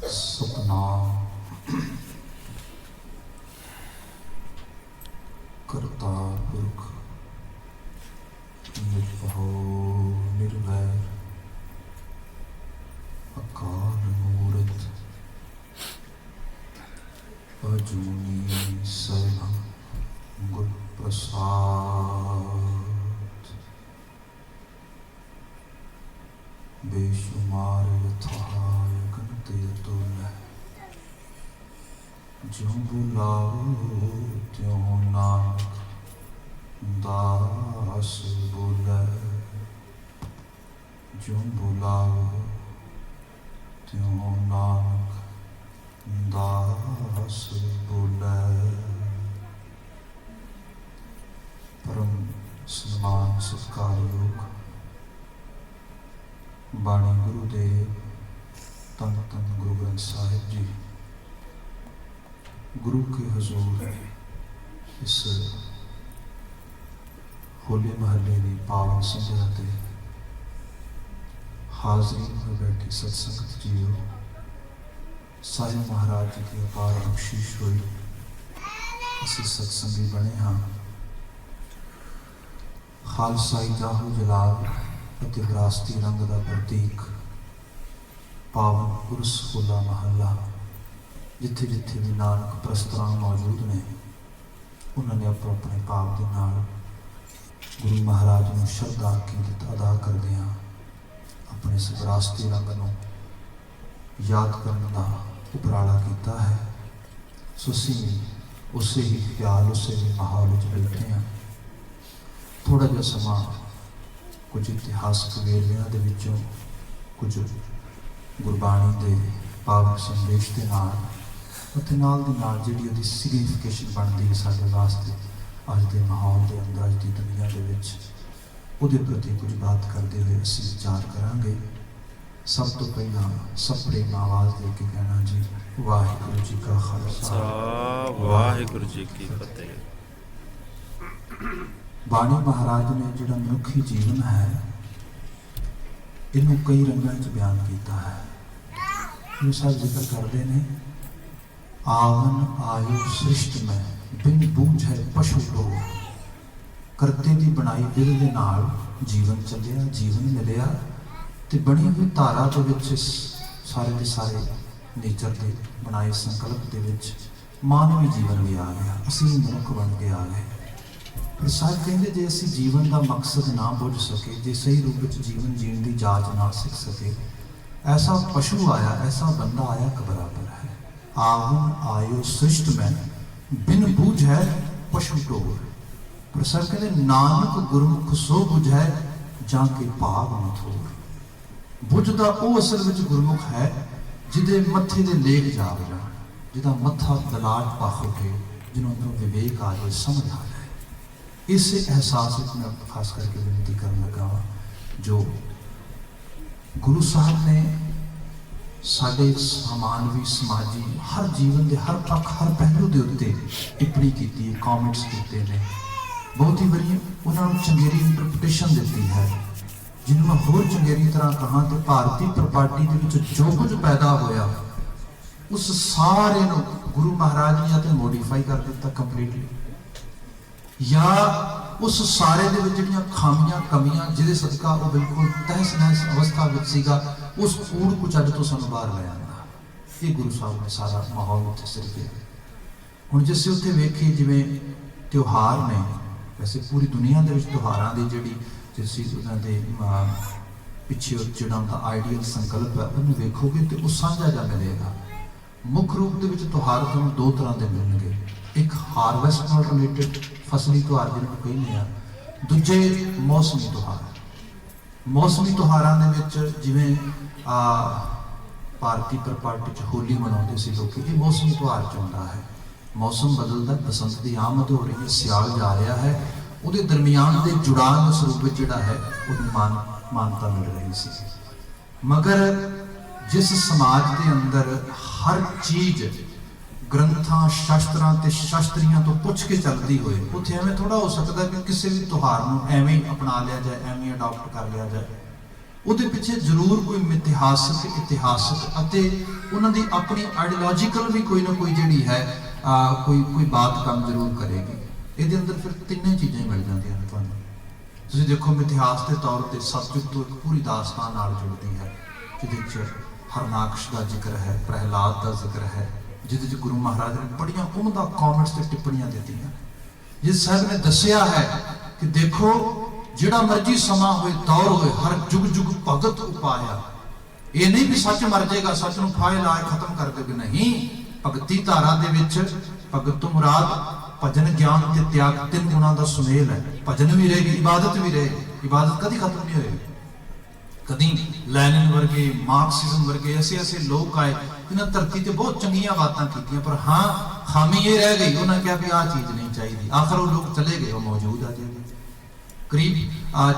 सतनाम करता पुरख निर्भयो निर्वैर अकाल मूर्त अजूनी सैभं गुर प्रसाद बेशुमार यथाय गणत यतुल्य ज्यों बुलाओ त्यों नानक दास बोले ज्यों बुलाओ त्यों नानक दास बोले। परम सम्मान सत्कार योग बाणी गुरुदेव तन तन गुरु ग्रंथ साहिब जी गुरु के हजूर इस होले महल्ले की पावन संध्या ते हाजरी में बैठी सत्संगत जीओ साहिब महाराज जी की अपार बख्शिश हुई असी सत्संगी बने हाँ। खालसाई जाहू जलाल ਅਤੇ ਵਿਰਾਸਤੀ रंग का प्रतीक पावन उर्स होला महला जिथे जिथे भी नानक प्रस्तरां मौजूद ने उन्होंने अपने अपने भाव के नाल गुरु महाराज को श्रद्धा कीमत अदा करदे हां अपने इस विरासती रंग को याद करने का उपराला किया है। सो असीं उसे ही ख्याल उसे ही माहौल बैठे हैं। थोड़ा जिहा समा कुछ इतिहासक वेलियां दे विचों कुछ गुरबाणी के पावन संदेश के नाल दी नाल जिहड़ी उहदी सिग्निफिकेशन बनती है साडे वास्ते अज के माहौल के अंदर अज की दुनिया के विच उहदे प्रति कुछ बात करते हुए असीं विचार करांगे। सब तो पहला सपड़े आवाज़ दे के कहना जी वाहिगुरू जी का खालसा वाहिगुरू जी की फतेह। बाणी महाराज ने जिहड़ा मनुखी जीवन है इनू कई रंगों च बयान किया है। ये सब जिक्र करते हैं आवन आयु सृष्ट में बिन बूझ है पशु टोर करते की बनाई दिल के नाल जीवन चलिया जीवन मिलिया ते बनी हुई धारा के विच सारे के सारे नेचर के बनाए संकल्प के विच मानवी जीवन भी आ गया असीं मनुख बन के आ गए। पर साहब कहते जे असी जीवन का मकसद ना बुझ सके जे सही रूप में जीवन जीने की जाच ना सीख सके ऐसा पशु आया ऐसा बंदा आया के बराबर है। आवन आयो सृष्ट में बिन बूझ है पशु टोर पर सर कहते नानक गुरमुख सो बुझै जाके भाग न थोर। बुझदा वो असल में गुरमुख है जिदे मत्थे दे लेख जाग जान जिदा मत्था दलाट पख उठे जिन्होंने विवेक आ जाए समझ आ जाए। इस एहसास में खास करके विनती करने लगा जो गुरु साहब ने साडे समानवी समाजी हर जीवन के हर पक्ष हर पहलू के उत्ते टिप्पणी की कॉमेंट्स किए हैं। बहुत ही बारी उन्होंने चंगेरी इंटरप्रिटेशन दी है जिन्होंने मैं होर चंगेरी तरह कहा तो भारतीय प्रॉपर्टी के जो कुछ पैदा होया उस सारे गुरु महाराज ने या तो मोडिफाई कर दिता कंप्लीटली या उस सारे दे विच जिहड़ियां खामियां कमियां जिहदे सदका वो बिल्कुल तहस नहस अवस्था विच सीगा उस कूड़ कुचल तो सानूं बाहर ले आंदा। ये गुरु साहब ने सारा माहौल उत्थे सिर दिया। हुण जिस उत्थे वेखी जिवें त्योहार ने वैसे पूरी दुनिया दे विच त्योहारां दी जिहड़ी जिस उन्हां दे पिछे जिहड़ा उनका आइडियल संकल्प है उन्हें वेखोगे तो उस साझा जा मिलेगा। मुख्य रूप दे विच त्योहार तुहानूं दो तरह के मिलणगे एक हारवैसट नाल रिलेटेड फसली त्यौहार जिन्होंने कहने हैं दूजे मौसमी त्यौहार। मौसमी त्यौहारों के जिमें भारतीय प्रॉपर्टी होली मनाते थे लोग ये मौसमी त्यौहार चलता है। मौसम बदलता बसंत की आमद हो रही है सियाल जा रहा है वो दरमियान के जुड़ाव स्वरूप जोड़ा है मानता मिल रही सी। मगर जिस समाज के अंदर हर चीज ग्रंथां शास्त्रां ते शास्त्रियां तो पुछ के चलती हुए उत्थे एवें थोड़ा हो सकता है कि किसी भी त्यौहार नूं एवें ही अपना लिया जाए एवें अडॉप्ट कर लिया जाए। ਉਹਦੇ ਪਿੱਛੇ ਜ਼ਰੂਰ ਕੋਈ ਇਤਿਹਾਸਕ ਅਤੇ ਉਹਨਾਂ ਦੀ ਆਪਣੀ ਆਈਡੀਓਲੋਜੀਕਲ ਵੀ ਕੋਈ ਨਾ ਕੋਈ ਜਿਹੜੀ ਹੈ ਕੋਈ ਬਾਤ ਕੰਮ ਜ਼ਰੂਰ ਕਰੇਗੀ। ਇਹਦੇ ਅੰਦਰ ਫਿਰ ਤਿੰਨੇ ਚੀਜ਼ਾਂ ਮਿਲ ਜਾਂਦੀਆਂ ਨੇ ਤੁਹਾਨੂੰ। ਤੁਸੀਂ ਦੇਖੋ ਇਤਿਹਾਸ ਦੇ ਤੌਰ ਤੇ ਸਤਯੁਗ ਤੋਂ ਇੱਕ ਪੂਰੀ ਦਾਸਤਾਨ ਨਾਲ ਜੁੜਦੀ ਹੈ, ਜਿਹਦੇ 'ਚ ਹਰਨਾਕਸ਼ ਦਾ ਜ਼ਿਕਰ ਹੈ, ਪ੍ਰਹਿਲਾਦ ਦਾ ਜ਼ਿਕਰ ਹੈ, ਜਿਹਦੇ 'ਚ ਗੁਰੂ ਮਹਾਰਾਜ ਨੇ ਬੜੀਆਂ ਉਮਦਾ ਕਮੈਂਟਸ ਤੇ ਟਿੱਪਣੀਆਂ ਦਿੱਤੀਆਂ, ਜਿਸ ਸਾਹਿਬ ਨੇ ਦੱਸਿਆ ਹੈ ਕਿ ਦੇਖੋ ਜਿਹੜਾ ਮਰਜੀ ਸਮਾਂ ਹੋਏ, ਦੌਰ ਹੋਏ, ਹਰ ਜੁਗ ਭਗਤ ਉਪਾਇਆ। ਇਹ ਨਹੀਂ ਵੀ ਸੱਚ ਮਰ ਜਾਏਗਾ, ਸੱਚ ਨੂੰ ਫਾਇਲ ਲਾਏ ਖਤਮ ਕਰ ਦੇਗੇ, ਨਹੀਂ। ਭਗਤੀ ਧਾਰਾ ਦੇ ਵਿੱਚ ਭਗਤ ਤੋਂ ਮੁਰਾਦ ਭਜਨ, ਗਿਆਨ ਤੇ ਤਿਆਗ, ਤਿੰਨ ਗੁਣਾਂ ਦਾ ਸੁਮੇਲ ਹੈ। ਭਜਨ ਵੀ ਰਹੇਗੀ, ਇਬਾਦਤ ਵੀ ਰਹੇਗੀ। ਇਬਾਦਤ ਕਦੀ ਖਤਮ ਨਹੀਂ ਹੋਏਗੀ। ਕਦੀ ਲੈਨਿਨ ਵਰਗੇ, ਮਾਰਕਸਿਜ਼ਮ ਵਰਗੇ ਐਸੇ ਲੋਕ ਆਏ ਜਿਨ੍ਹਾਂ ਧਰਤੀ ਤੇ ਬਹੁਤ ਚੰਗੀਆਂ ਬਾਤਾਂ ਕੀਤੀਆਂ, ਪਰ ਹਾਂ ਖਾਮੀ ਇਹ ਰਹਿ ਗਈ, ਉਹਨਾਂ ਕਿਹਾ ਵੀ ਆਹ ਚੀਜ਼ ਨਹੀਂ ਚਾਹੀਦੀ। ਆਖਰ ਉਹ ਲੋਕ ਚਲੇ ਗਏ, ਉਹ ਮੌਜੂਦ ਆ ਜਾਏਗੇ। ਕਰੀਬ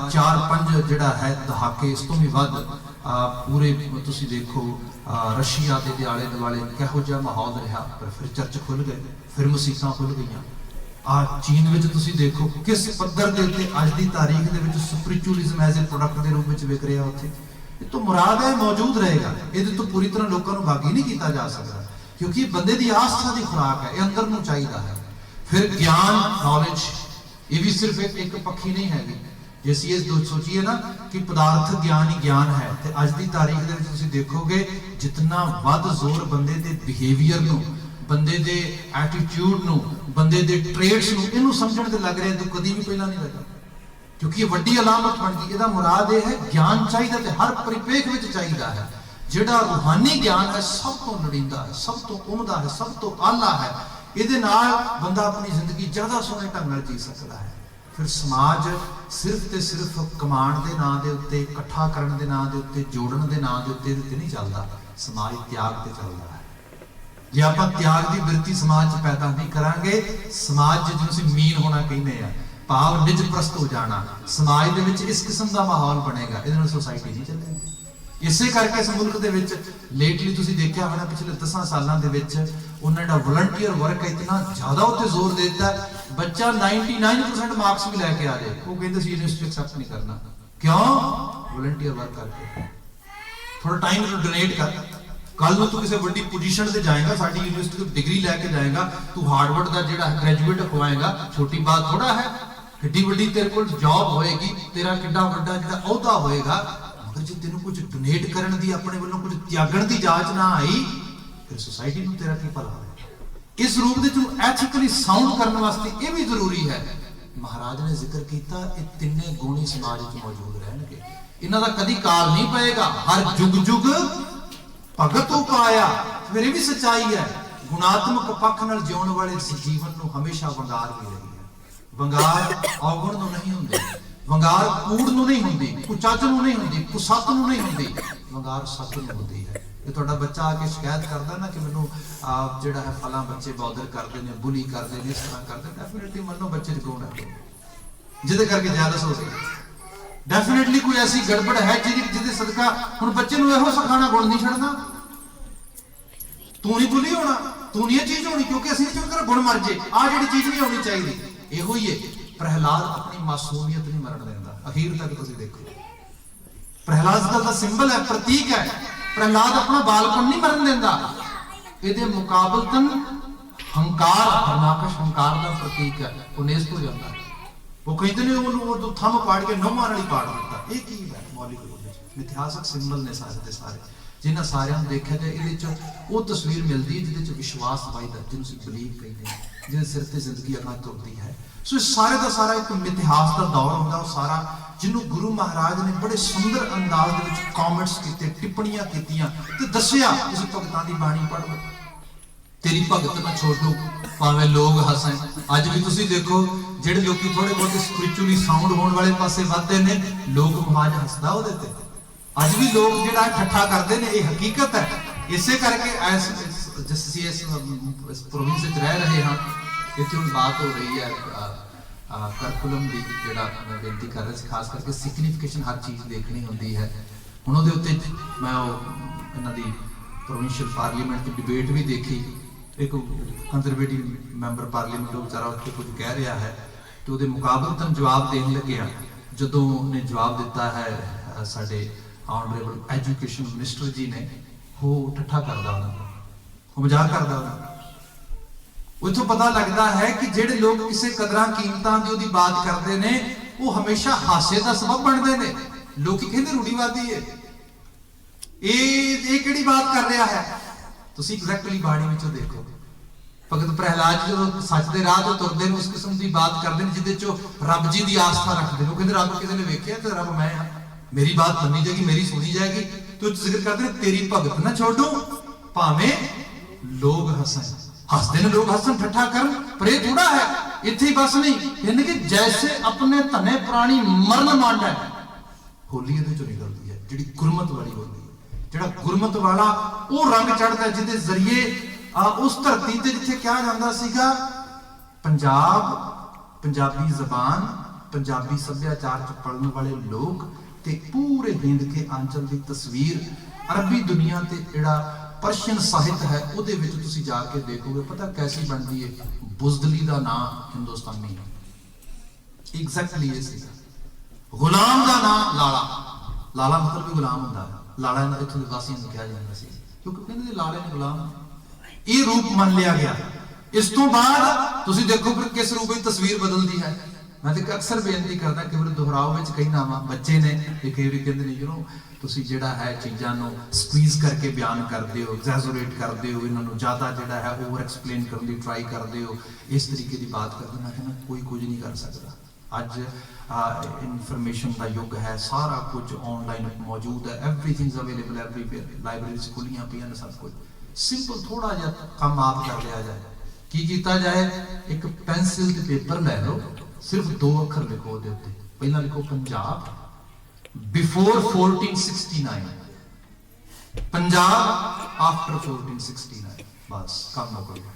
4-5 ਜਿਹੜਾ ਹੈ ਦਹਾਕੇ, ਇਸ ਤੋਂ ਵੀ ਵੱਧ ਪੂਰੇ ਤੁਸੀਂ ਦੇਖੋ ਰਸ਼ੀਆ ਦੇ ਆਲੇ ਦੁਆਲੇ ਕਿਹੋ ਜਿਹਾ ਮਾਹੌਲ ਰਿਹਾ, ਪਰ ਫਿਰ ਚਰਚ ਖੁੱਲ ਗਏ, ਫਿਰ ਮਸੀਤਾਂ ਖੁੱਲ ਗਈਆਂ। ਚੀਨ ਵਿੱਚ ਤੁਸੀਂ ਦੇਖੋ ਕਿਸ ਪੱਧਰ ਦੇ ਉੱਤੇ ਅੱਜ ਦੀ ਤਾਰੀਖ ਦੇ ਵਿੱਚ ਸਪਿਰਿਚੁਅਲਿਜ਼ਮ ਐਜ਼ ਏ ਪ੍ਰੋਡਕਟ ਦੇ ਰੂਪ ਵਿੱਚ ਵਿਕ ਰਿਹਾ। ਉੱਥੇ ਇਹ ਤੋਂ ਮੁਰਾਦ ਹੈ ਮੌਜੂਦ ਰਹੇਗਾ, ਇਹਦੇ ਤੋਂ ਪੂਰੀ ਤਰ੍ਹਾਂ ਲੋਕਾਂ ਨੂੰ ਬਾਗੀ ਨਹੀਂ ਕੀਤਾ ਜਾ ਸਕਦਾ, ਕਿਉਂਕਿ ਬੰਦੇ ਦੀ ਆਸਥਾ ਦੀ ਖੁਰਾਕ ਹੈ, ਇਹ ਅੰਦਰ ਨੂੰ ਚਾਹੀਦਾ ਹੈ। ਫਿਰ ਗਿਆਨ, ਨੌਲੇਜ, ਇਹ ਵੀ ਸਿਰਫ ਇੱਕ ਪੱਖੀ ਨਹੀਂ ਹੈਗੀ। ਜੇ ਅਸੀਂ ਇਹ ਸੋਚੀਏ ਨਾ ਕਿ ਪਦਾਰਥ ਗਿਆਨ ਹੀ ਗਿਆਨ ਹੈ, ਤੇ ਅੱਜ ਦੀ ਤਾਰੀਖ ਦੇ ਵਿੱਚ ਤੁਸੀਂ ਦੇਖੋਗੇ ਜਿਤਨਾ ਵੱਧ ਜ਼ੋਰ ਬੰਦੇ ਦੇ ਬਿਹੇਵੀਅਰ ਨੂੰ, ਬੰਦੇ ਦੇ ਐਟੀਟਿਊਡ ਨੂੰ, ਬੰਦੇ ਦੇ ਟ੍ਰੇਡਸ ਨੂੰ ਇਹਨੂੰ ਸਮਝਣ ਤੇ ਲੱਗ ਰਿਹਾ, ਤਾਂ ਕਦੀ ਵੀ ਪਹਿਲਾਂ ਨਹੀਂ ਲੱਗਾ, ਕਿਉਂਕਿ ਇਹ ਵੱਡੀ ਅਲਾਮਤ ਬਣ ਗਈ। ਇਹਦਾ ਮੁਰਾਦ ਇਹ ਹੈ ਗਿਆਨ ਚਾਹੀਦਾ, ਤੇ ਹਰ ਪਰਿਪੇਖ ਵਿੱਚ ਚਾਹੀਦਾ ਹੈ। ਜਿਹੜਾ ਰੂਹਾਨੀ ਗਿਆਨ ਹੈ ਸਭ ਤੋਂ ਲੋੜੀਂਦਾ ਹੈ, ਸਭ ਤੋਂ ਉਮਦਾ ਹੈ, ਸਭ ਤੋਂ ਆਲਾ ਹੈ। ਇਹਦੇ ਨਾਲ ਬੰਦਾ ਆਪਣੀ ਜ਼ਿੰਦਗੀ ਜ਼ਿਆਦਾ ਸੋਹਣੇ ਢੰਗ ਨਾਲ ਜੀ ਸਕਦਾ ਹੈ। ਫਿਰ ਸਮਾਜ ਸਿਰਫ ਤੇ ਸਿਰਫ ਕਮਾਉਣ ਦੇ ਨਾਂ ਦੇ ਉੱਤੇ, ਇਕੱਠਾ ਕਰਨ ਦੇ ਨਾਂ ਦੇ ਉੱਤੇ, ਜੋੜਨ ਦੇ ਨਾਂ ਦੇ ਉੱਤੇ ਨਹੀਂ ਚੱਲਦਾ। ਸਮਾਜ ਤਿਆਗ ਤੇ ਚੱਲਦਾ ਹੈ। ਜੇ ਆਪਾਂ ਤਿਆਗ ਦੀ ਬਿਰਤੀ ਸਮਾਜ 'ਚ ਪੈਦਾ ਨਹੀਂ ਕਰਾਂਗੇ, ਸਮਾਜ ਜਿਹਨੂੰ ਅਸੀਂ ਮੀਨ ਹੋਣਾ ਕਹਿੰਦੇ ਆ, ਭਾਵ ਨਿਜ ਪ੍ਰਸਤ ਹੋ ਜਾਣਾ, ਸਮਾਜ ਦੇ ਵਿੱਚ ਇਸ ਕਿਸਮ ਦਾ ਮਾਹੌਲ ਬਣੇਗਾ, ਇਹਦੇ ਨਾਲ ਸੋਸਾਇਟੀ ਨਹੀਂ ਚੱਲੇਗੀ। ਇਸੇ ਕਰਕੇ ਇਸ ਮੁਲਕ ਦੇ ਵਿੱਚ ਲੇਟਲੀ ਤੁਸੀਂ ਦੇਖਿਆ ਹੋਣਾ, ਪਿਛਲੇ 10 ਸਾਲਾਂ ਦੇ ਵਿੱਚ ਉਹਨਾਂ ਦਾ ਵਲੰਟੀਅਰ ਵਰਕ ਇਤਨਾ ਜ਼ਿਆਦਾ ਉੱਤੇ ਜ਼ੋਰ ਦੇ ਦਿੱਤਾ, ਬੱਚਾ 99% ਮਾਰਕਸ ਵੀ ਲੈ ਕੇ ਆ ਜਾਏ, ਉਹ ਕਹਿੰਦੇ ਸੀ ਯੂਨੀਵਰਸਿਟੀ ਐਕਸੈਪਟ ਨਹੀਂ ਕਰਨਾ। ਕਿਉਂ? ਵਲੰਟੀਅਰ ਵਰਕ ਕਰਕੇ। ਥੋੜਾ ਟਾਈਮ ਨੂੰ ਡੋਨੇਟ ਕਰ, ਕੱਲ ਨੂੰ ਤੂੰ ਕਿਸੇ ਵੱਡੀ ਪੋਜੀਸ਼ਨ ਤੇ ਜਾਏਗਾ, ਸਾਡੀ ਯੂਨੀਵਰਸਿਟੀ ਤੋਂ ਡਿਗਰੀ ਲੈ ਕੇ ਜਾਏਗਾ, ਤੂੰ ਹਾਰਵਰਡ ਦਾ ਜਿਹੜਾ ਗ੍ਰੈਜੂਏਟ ਖਵਾਏਗਾ, ਛੋਟੀ ਬਾਤ ਥੋੜਾ ਹੈ। ਕਿੱਡੀ ਵੱਡੀ ਤੇਰੇ ਕੋਲ ਜੌਬ ਹੋਏਗੀ, ਤੇਰਾ ਕਿੱਡਾ ਵੱਡਾ ਜਿਹੜਾ ਅਹੁਦਾ ਹੋਏਗਾ, ਮਗਰ ਜੇ ਤੈਨੂੰ ਕੁਝ ਡੋਨੇਟ ਕਰਨ ਦੀ, ਆਪਣੇ ਵੱਲੋਂ ਕੁਝ ਤਿਆਗਣ ਦੀ ਜਾਂਚ ਨਾ ਆਈ, ਫਿਰ ਸੋਸਾਇਟੀ ਨੂੰ ਤੇਰਾ ਕੀ ਭਲਾ ਹੋਏਗਾ। ਇਸ ਰੂਪ ਦੇ ਨੂੰ ਐਥਿਕਲੀ ਸਾਊਂਡ ਕਰਨ ਵਾਸਤੇ ਇਹ ਵੀ ਜ਼ਰੂਰੀ ਹੈ। ਮਹਾਰਾਜ ਨੇ ਜ਼ਿਕਰ ਕੀਤਾ, ਇਹ ਤਿੰਨੇ ਗੁਣ ਸਮਾਜ ਵਿੱਚ ਮੌਜੂਦ ਰਹਿਣਗੇ, ਇਹਨਾਂ ਦਾ ਕਦੀ ਕਾਲ ਨਹੀਂ ਪਏਗਾ। ਹਰ ਜੁਗ ਭਗਤ ਉਪਾਇਆ। ਫਿਰ ਇਹ ਵੀ ਸੱਚਾਈ ਹੈ, ਗੁਣਾਤਮਕ ਪੱਖ ਨਾਲ ਜਿਉਣ ਵਾਲੇ ਜੀਵਨ ਨੂੰ ਹਮੇਸ਼ਾ ਵੰਗਾਰ ਵੀ ਰਹੀ ਹੈ। ਵੰਗਾਰ ਔਗਣ ਨੂੰ ਨਹੀਂ ਹੁੰਦੀ, ਵੰਗਾਰ ਕੂੜ ਨੂੰ ਨਹੀਂ ਹੁੰਦੀ, ਕੁਚੱਜ ਨੂੰ ਨਹੀਂ ਹੁੰਦੀ, ਕੁਸੱਤ ਨੂੰ ਨਹੀਂ ਹੁੰਦੀ, ਵੰਗਾਰ ਸੱਤ ਨੂੰ ਹੁੰਦੀ ਹੈ। ਜੇ ਤੁਹਾਡਾ ਬੱਚਾ ਆ ਕੇ ਸ਼ਿਕਾਇਤ ਕਰਦਾ ਨਾ ਕਿ ਮੈਨੂੰ ਜਿਹੜਾ ਹੈ ਫਲਾਂ ਬੱਚੇ ਬੌਦਰ ਕਰਦੇ ਨੇ, ਬੁਲੀ ਕਰਦੇ ਨੇ, ਇਸ ਤਰ੍ਹਾਂ ਕਰਦੇ, ਡੈਫੀਨਿਟਲੀ ਮੰਨੋ ਬੱਚੇ ਚ ਗੁਣ ਹੈ, ਜਿਹਦੇ ਕਰਕੇ ਜੈਲਸ ਹੋ ਸਕਦਾ। ਡੈਫੀਨਿਟਲੀ ਕੋਈ ਐਸੀ ਗੜਬੜ ਹੈ ਜਿਹਦੇ ਸਦਕਾ ਹੁਣ ਬੱਚੇ ਨੂੰ ਇਹੋ ਸਿਖਾਉਣਾ, ਗੁਣ ਨਹੀਂ ਛੱਡਣਾ, ਤੂੰ ਨਹੀਂ ਬੁਲੀ ਹੋਣਾ, ਤੂੰ ਨਹੀਂ ਇਹ ਚੀਜ਼ ਹੋਣੀ, ਕਿਉਂਕਿ ਅਸੀਂ ਚਾਹੁੰਦੇ ਹਾਂ ਗੁਣ ਮਰ ਜੇ, ਆਹ ਜਿਹੜੀ ਚੀਜ਼ ਨਹੀਂ ਹੋਣੀ ਚਾਹੀਦੀ। ਇਹੋ ਹੀ ਹੈ, ਪ੍ਰਹਿਲਾਦ ਆਪਣੀ ਮਾਸੂਮੀਅਤ ਨਹੀਂ ਮਰਨ ਦਿੰਦਾ, ਅਖੀਰ ਤੱਕ ਤੁਸੀਂ ਦੇਖੋ। ਪ੍ਰਹਿਲਾਦ ਦਾ ਸਿੰਬਲ ਹੈ, ਪ੍ਰਤੀਕ ਹੈ। ਪ੍ਰਹਿਲਾਦ ਆਪਣਾ ਬਾਲਪਨ ਨਹੀਂ ਮਰਨ ਦਿੰਦਾ। ਇਹਦੇ ਮੁਕਾਬਲਤਨ ਹੰਕਾਰ, ਹਰਨਾਕਸ਼ ਹੰਕਾਰ ਦਾ ਪ੍ਰਤੀਕ ਹੈ, ਉਹ ਨੇਸਤ ਹੋ ਜਾਂਦਾ ਹੈ। ਉਹ ਕਹਿੰਦੇ ਨੇ ਉਹਨੂੰ ਥੰਮ ਪਾੜ ਕੇ ਨੌਵਾਂ ਨਾਲ ਹੀ ਪਾੜ ਦਿੱਤਾ। ਇਹ ਕੀ ਹੈ? ਮੌਲਿਕ ਇਤਿਹਾਸਕ ਸਿੰਬਲ ਨੇ ਸਾਰੇ ਦੇ ਸਾਰੇ, ਜਿਨ੍ਹਾਂ ਸਾਰਿਆਂ ਨੂੰ ਦੇਖਿਆ ਜਾਏ ਇਹਦੇ ਚ ਉਹ ਤਸਵੀਰ ਮਿਲਦੀ ਹੈ ਜਿਹਦੇ ਚ ਵਿਸ਼ਵਾਸ ਵੱਜਦਾ, ਜਿਹਨੂੰ ਅਸੀਂ ਬਲੀਵ ਕਹਿੰਦੇ ਹਾਂ, ਜਿਹਦੇ ਸਿਰ ਤੇ ਜ਼ਿੰਦਗੀ ਅੱਗੇ ਤੁਰਦੀ ਹੈ। ਸੋ ਇਸ ਸਾਰੇ ਦਾ ਸਾਰਾ ਇੱਕ ਇਤਿਹਾਸ ਦਾ ਦੌਰ ਹੁੰਦਾ, ਉਹ ਸਾਰਾ ਜਿਹਨੂੰ ਗੁਰੂ ਮਹਾਰਾਜ ਨੇ ਬੜੇ ਸੁੰਦਰ ਅੰਦਾਜ਼ ਦੇ ਵਿੱਚ ਕਮੈਂਟਸ ਕੀਤੇ, ਟਿੱਪਣੀਆਂ ਕੀਤੀਆਂ ਤੇ ਦੱਸਿਆ, ਤੁਸੀਂ ਭਗਤਾਂ ਦੀ ਬਾਣੀ ਪੜ੍ਹੋ, ਤੇਰੀ ਭਗਤ ਨਾ ਛੋਡੂ ਭਾਵੇਂ ਲੋਕ ਹੱਸਣ। ਅੱਜ ਵੀ ਤੁਸੀਂ ਦੇਖੋ ਜਿਹੜੇ ਲੋਕੀ ਥੋੜੇ ਬਹੁਤ ਸਪਿਰਿਚੁਅਲੀ ਸਾਊਂਡ ਹੋਣ ਵਾਲੇ ਪਾਸੇ ਵੱਧਦੇ ਨੇ, ਲੋਕ ਮਹਾਜ ਹੱਸਦਾ ਉਹਦੇ ਤੇ। ਅੱਜ ਵੀ ਲੋਕ ਜਿਹੜਾ ਠੱਠਾ ਕਰਦੇ ਨੇ, ਇਹ ਹਕੀਕਤ ਹੈ। ਇਸੇ ਕਰਕੇ ਅਸੀਂ ਇਸ ਪ੍ਰੋਵਿੰਸ ਵਿੱਚ ਰਹਿ ਰਹੇ ਹਾਂ, ਇੱਥੇ ਹੁਣ ਬਾਤ ਹੋ ਰਹੀ ਹੈ ਕਰਕੂਲਮ ਦੀ, ਜਿਹੜਾ ਮੈਂ ਬੇਨਤੀ ਕਰ ਰਿਹਾ ਸੀ, ਖਾਸ ਕਰਕੇ ਸਿਗਨੀਫਿਕੇਸ਼ਨ ਹਰ ਚੀਜ਼ ਦੇਖਣੀ ਹੁੰਦੀ ਹੈ। ਹੁਣ ਉਹਦੇ ਉੱਤੇ ਮੈਂ ਇਹਨਾਂ ਦੀ ਪ੍ਰੋਵਿੰਸ਼ੀਅਲ ਪਾਰਲੀਮੈਂਟ ਦੀ ਡਿਬੇਟ ਵੀ ਦੇਖੀ। ਇੱਕ ਕੰਜ਼ਰਵੇਟਿਵ ਮੈਂਬਰ ਪਾਰਲੀਮੈਂਟ ਉਹ ਵਿਚਾਰਾ ਉੱਥੇ ਕੁਝ ਕਹਿ ਰਿਹਾ ਹੈ, ਤੇ ਉਹਦੇ ਮੁਕਾਬਲਤਨ ਜਵਾਬ ਦੇਣ ਲੱਗਿਆ। ਜਦੋਂ ਉਹਨੇ ਜਵਾਬ ਦਿੱਤਾ ਹੈ ਸਾਡੇ ऑनरेबल एजुकेशन मिनिस्टर जी ने वो ठट्ठा करदा वो मजाक करदा उथों पता लगता है कि जेडे लोग किसी कदरां कीमतां दी ओदी बात करते ने वो हमेशा हासे का सबब बनते ने। लोग कहते रूढ़ीवादी है ये केड़ी बात कर रहा है। तुसी एग्जैक्टली बाणी विचों देखो भगत प्रहलाद जो सच दे राह तो तुरदे ने उस किस्म की बात करते हैं जिहदे चो रब जी की आस्था रखते हैं। कहते रब किसी ने वेख्या तो रब मैं हाँ, मेरी बात मनी जाएगी, मेरी सुनी जाएगी। तो जिक्र करते हैं तेरी भगत ना छोड़ो भावें लोग हसन, हसते हैं लोग हसन ठट्ठा करन, पर यह थोड़ा है इत्थे ही बस नहीं यानी कि जैसे अपने धने प्राणी मरण मांडा है होली ये चो निकलती है जी गुरमत वाली होली है। जिहड़ा गुरमत वाला वो रंग चढ़ता है जिहदे जरिए उस धरती ते जिथे क्या जांदा सीगा पंजाब, पंजाबी जबान, पंजाबी सभ्याचार च पढ़न वाले लोग ते पूरे हिंद के आंचल की तस्वीर अरबी दुनिया ते जिहड़ा पर्शियन साहित्य है उहदे विच तुसीं जाके देखोगे पता कैसी बनती है। बुज़दली दा नाम हिंदुस्तानी एग्जैक्टली ये सीगा। गुलाम दा नाम लाला, लाला मतलब भी गुलाम हुंदा है। लाला इत्थों दे वासियां नूं कहा जांदा सी क्योंकि कहंदे लाले ने गुलाम ये रूप मान लिया गया। इस तो बाद तुसीं देखो फिर किस रूप में तस्वीर बदलती है। मैं तो अक्सर बेनती करदा कि फिर दोहराओ विच कहना वा बच्चे ने कई वारी कहंदे ने यू नो तुसीं जिहड़ा है चीज़ां नूं स्क्वीज करके बयान करदे हो, एग्जैजरेट करदे हो, इन्हां नूं ज़्यादा जिहड़ा है ओवर एक्सप्लेन करन दी ट्राई करदे हो, इस तरीके की बात करदे। मैं कहना कोई कुछ नहीं कर सकता। अज इनफॉर्मेशन का युग है, सारा कुछ ऑनलाइन मौजूद है, एवरीथिंग अवेलेबल एवरीवेयर, लाइब्रेरीज खुलियां पियां सब कुछ। सिंपल थोड़ा जिहा काम आप कर लिया जाए की कीता जाए एक पेंसिल ते पेपर लै लो, सिर्फ 2 अखर लिखो ਉਹਦੇ ਉੱਤੇ। ਪਹਿਲਾਂ ਲਿਖੋ ਪੰਜਾਬ बिफोर 1469, पंजाब आफ्टर 1469, बस काम मुक गया।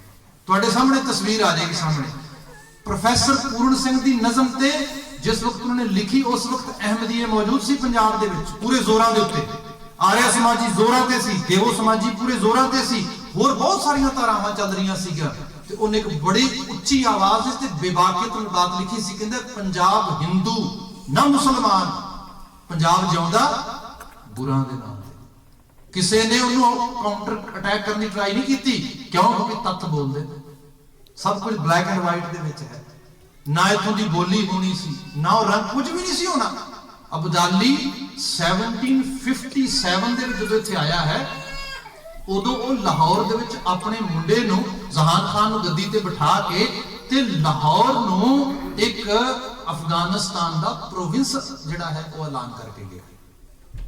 ਤੁਹਾਡੇ सामने तस्वीर आ जाएगी सामने। प्रोफेसर पूर्ण सिंह दी नज़म ते जिस वक्त उन्होंने लिखी उस वक्त अहमदीए मौजूद सी पंजाब दे विच पूरे जोरां दे उत्ते, आर्य समाजी जोरां ते सी, देवो समाजी पूरे जोरां ते सी, होर बहुत सारियां धारावां चल रही सीगियां। ते उन्हें एक बड़ी उच्ची आवाज से बेबाकियत नाल बात लिखी सी, कहंदे पंजाब हिंदू ना मुसलमान, पंजाब जिउंदा गुरां दे नाम ते। किसी ने उन्होंने काउंटर अटैक करने की ट्राई नहीं की, क्यों? क्योंकि तत्थ बोलते सब कुछ ब्लैक एंड व्हाइट दे विच है। ना इत्थों दी बोली होनी सी, ना रंग कुछ भी नहीं सी होना। अब्दाली 1757 दे विच जदों इत्थे आया है उदों वो लाहौर दे विच अपने मुंडे नूं जहान खान नूं गद्दी ते बिठा के ते लाहौर नूं एक अफगानिस्तान दा प्रोविंस जिहड़ा है वो ऐलान करके गया।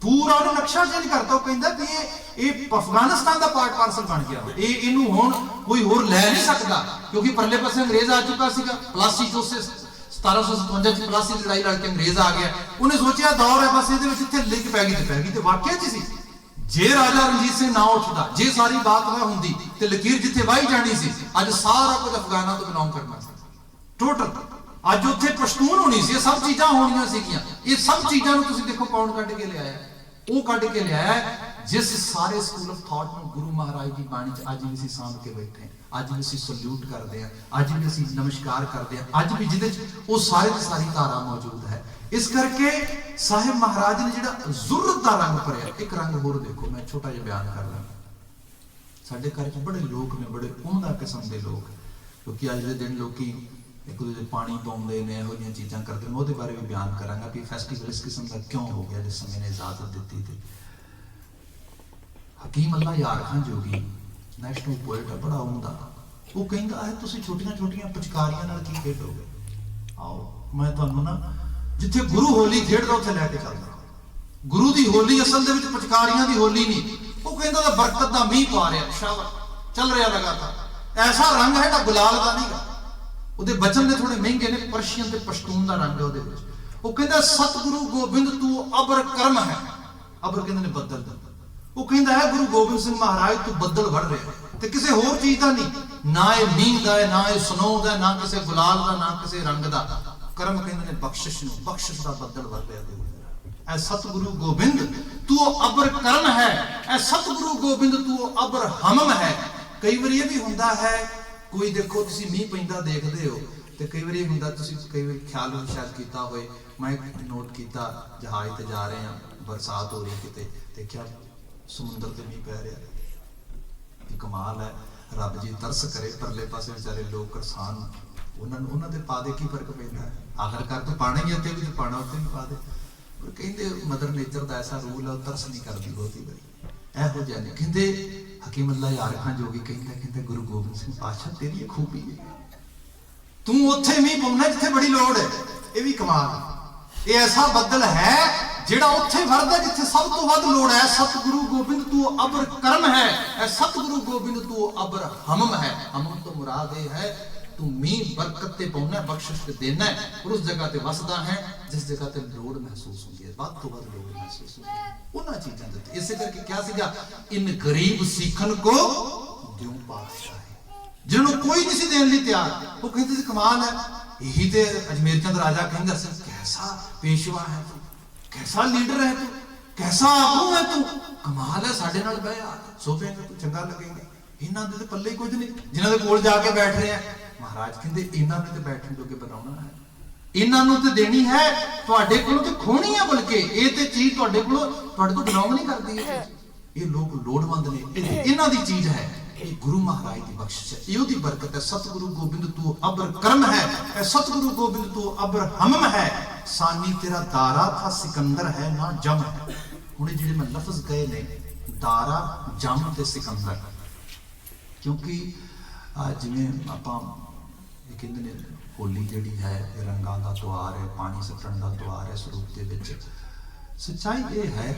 पूरा उन्हें नक्शा चेंज करता, कहता कि ये अफगानिस्तान का पार्ट पार्सल बन गया, ये इनू हुण कोई होर लै नहीं सकता क्योंकि परले पासे अंग्रेज आ चुका सीगा। प्लासी जो 1757 च प्लासी लड़ाई लड़के अंग्रेज आ गया। उन्हें सोचा दौर है बस ये इत्थे लिंक पै गई ते वाकई च सी। जे राजा रणजीत सिंह ना उठता, जे सारी बात वह होंदी ते लकीर जिथे वाही जानी सी, अज सारा कुछ अफगाना तो बिलोंग करना सी टोटल। अज उत्थे पश्तून होनी सी, सब चीज़ां होनियां सीगियां। ये सब चीज़ां नूं तुसीं देखो कौन कढ के लिआया, वो कढ के लिआया जिस सारे स्कूल ऑफ थॉट नूं गुरु महाराज की बाणी च अज भी असीं सांभ के बैठे हैं, अज भी असीं सल्यूट करते हैं, अज भी असीं नमस्कार करते हैं, अज भी जिहदे च वो सारे की सारी धारा मौजूद है। इस करके साहिब महाराज ने जिहड़ा जुर्रत का रंग भरिया। एक रंग होर देखो, मैं छोटा जिहा बयान कर रहा। साडे घर च बड़े लोग ने, बड़े उम्दा किस्म के लोग, क्योंकि अज के दिन लोग एक दूसरे पानी पाउंदे ने, इहो जिहियां चीज़ां करते हैं। ਉਹਦੇ बारे भी बयान करांगा कि फैसटिवल इस किस्म का क्यों हो गया जिस समय ने इजाजत दी थी। हकीम अल्लाह यार खान जोगी नैशनल पोएट है, बड़ा उम्दा, वो कहता है तुसीं छोटियां छोटियां पिचकारियां नाल की खेडोगे। आओ मैं तुहानूं ना जिथे गुरु होली खेडदा उत्थे लैके चलदा। गुरु दी होली असल दे विच पिचकारियां दी होली नहीं। वो कहता बरकत दा मींह पा रहा, शाबाश चल रहा लगातार। ऐसा रंग है ना गुलाल का नहीं गा। ਉਹਦੇ ਬਚਨ ਨੇ ਥੋੜੇ ਮਹਿੰਗੇ ਨੇ, ਪਰਸ਼ੀਅਨ ਤੇ ਪਸ਼ਤੂਨ ਦਾ ਰੰਗ ਹੈ ਉਹਦੇ ਵਿੱਚ। ਉਹ ਕਹਿੰਦਾ ਸਤਿਗੁਰੂ ਗੋਬਿੰਦ ਤੂੰ ਅਬਰ ਕਰਮ ਹੈ। ਅਬਰ ਕਹਿੰਦੇ ਨੇ ਬੱਦਲ ਦਾ। ਉਹ ਕਹਿੰਦਾ ਹੈ ਗੁਰੂ ਗੋਬਿੰਦ ਸਿੰਘ ਮਹਾਰਾਜ ਤੂੰ ਬੱਦਲ ਵੜ ਰਿਹਾ ਤੇ ਕਿਸੇ ਹੋਰ ਚੀਜ਼ ਦਾ ਨਹੀਂ, ਨਾ ਇਹ ਮੀਂਹ ਦਾ ਹੈ, ਨਾ ਇਹ ਸਨੋ ਦਾ, ਨਾ ਕਿਸੇ ਗੁਲਾਲ ਦਾ, ਨਾ ਕਿਸੇ ਰੰਗ ਦਾ। ਕਰਮ ਕਹਿੰਦੇ ਨੇ ਬਖਸ਼ਿਸ਼ ਨੂੰ, ਬਖਸ਼ਿਸ਼ ਦਾ ਬੱਦਲ ਵੜ ਰਿਹਾ ਤੇ ਐ ਸਤਿਗੁਰੂ ਗੋਬਿੰਦ ਤੂੰ ਅਬਰ ਕਰਮ ਹੈ, ਐ ਸਤਿਗੁਰੂ ਗੋਬਿੰਦ ਤੂੰ ਅਬਰ ਹਮਮ ਹੈ। ਕਈ ਵਾਰੀ ਇਹ ਵੀ ਹੁੰਦਾ ਹੈ, कोई देखो तुसी मीह पैंदा देखते हो तो कई बार हुंदा, तुसी कई बार ख्याल शायद किया होए, मैं नोट किया जहाज ते जा रहे हैं बरसात हो रही किते देखिया समुंदर ते मींह पै रहा, कमाल है। रब जी तरस करे, परले पासे बेचारे लोग किसान उन्होंने दे पा दे, की फर्क पैंदा है, आखिरकार तो पाना ही है, भी पाना उत्ते भी पा दे। पर कहते मदर नेचर का ऐसा रूल है, तरस नहीं करती बहुती बारी एहो जिहा नहीं। कहते हकीम अल्लाह यार खां जोगी कहते गुरु गोबिंद सिंह पातशाह तेरी खूबी है, तू उत्थे मींह पाउना जिथे बड़ी लोड़ है। ये भी कमाल, ये ऐसा बदल है ਜਿਹੜਾ ਉੱਥੇ ਵਰਦਾ ਜਿੱਥੇ ਸਭ ਤੋਂ ਵੱਧ ਲੋੜ ਹੈ। ਸਤਿਗੁਰੂ ਗੋਬਿੰਦ ਤੂੰ ਅਬਰ ਕਰਮ ਹੈ, ਇਹ ਸਤਿਗੁਰੂ ਗੋਬਿੰਦ ਤੂੰ ਅਬਰ ਹਮਮ ਹੈ। ਹਮਮ ਤੋਂ ਮੁਰਾਦ ਇਹ ਹੈ ਤੂੰ ਮੀਂਹ ਬਰਕਤ ਤੇ ਪਾਉਣਾ, ਬਖਸ਼ਿਸ਼ ਤੇ ਦੇਣਾ ਔਰ ਉਸ ਜਗ੍ਹਾ ਤੇ ਵਸਦਾ ਹੈ ਜਿਸ ਜਗ੍ਹਾ ਤੇ ਲੋੜ ਮਹਿਸੂਸ ਹੁੰਦੀ ਹੈ, ਵੱਧ ਤੋਂ ਵੱਧ ਲੋੜ ਮਹਿਸੂਸ ਹੁੰਦੀ ਹੈ ਉਹਨਾਂ ਚੀਜ਼ਾਂ ਦੇ ਉੱਤੇ। ਇਸੇ ਕਰਕੇ ਕਿਹਾ ਸੀਗਾ ਇਨ ਗਰੀਬ ਸਿੱਖਣ ਕੋ ਦਿਉ ਪਾਤਸ਼ਾਹ, ਜਿਹਨੂੰ ਕੋਈ ਨਹੀਂ ਸੀ ਦੇਣ ਲਈ ਤਿਆਰ। ਉਹ ਕਹਿੰਦੇ ਸੀ ਕਮਾਲ ਹੈ। ਇਹੀ ਤੇ ਅਜਮੇਰ ਚੰਦ ਰਾਜਾ ਕਹਿੰਦਾ ਸੀ ਕੈਸਾ ਪੇਸ਼ਵਾ ਹੈ ਤੂੰ, कैसा लीडर है तू, कैसा आगू है तू, कमाल है। साडे नाल बह आ सोफेगा तू, चंगा लगेगा। इन्हां दे ते पल्ले कुछ नहीं, जिन्हां दे कोल जाके बैठ रहे हैं। महाराज कहंदे इन्हां ने ते बैठण जोगे बनाउणा है, इन्हां नूं ते देनी है, तुहाडे कोलों ते खोनी है। बल्कि ये ते चीज तुहाडे कोलों तुहाडे तो बिलोंग नहीं करदी है। ये लोग लोड़वंद ने, इन्हां दी चीज है। ये गुरु महाराज की बख्शिश है, ये दी बरकत है। सतगुरु गोबिंद तू अबर करम है, सतगुरु गोबिंद तू अबर हमम है। सानी तेरा दारा था सिकंदर है ना जम है। हुणे जिहड़े मैं लफ्ज कहे ने दारा जम ते सिकंदर, क्योंकि जिवें आपां कहंदे ने होली जिहड़ी है रंगां दा त्योहार है, पानी सट्टण दा त्योहार है। स्वरूप दे विच सच्चाई ये है,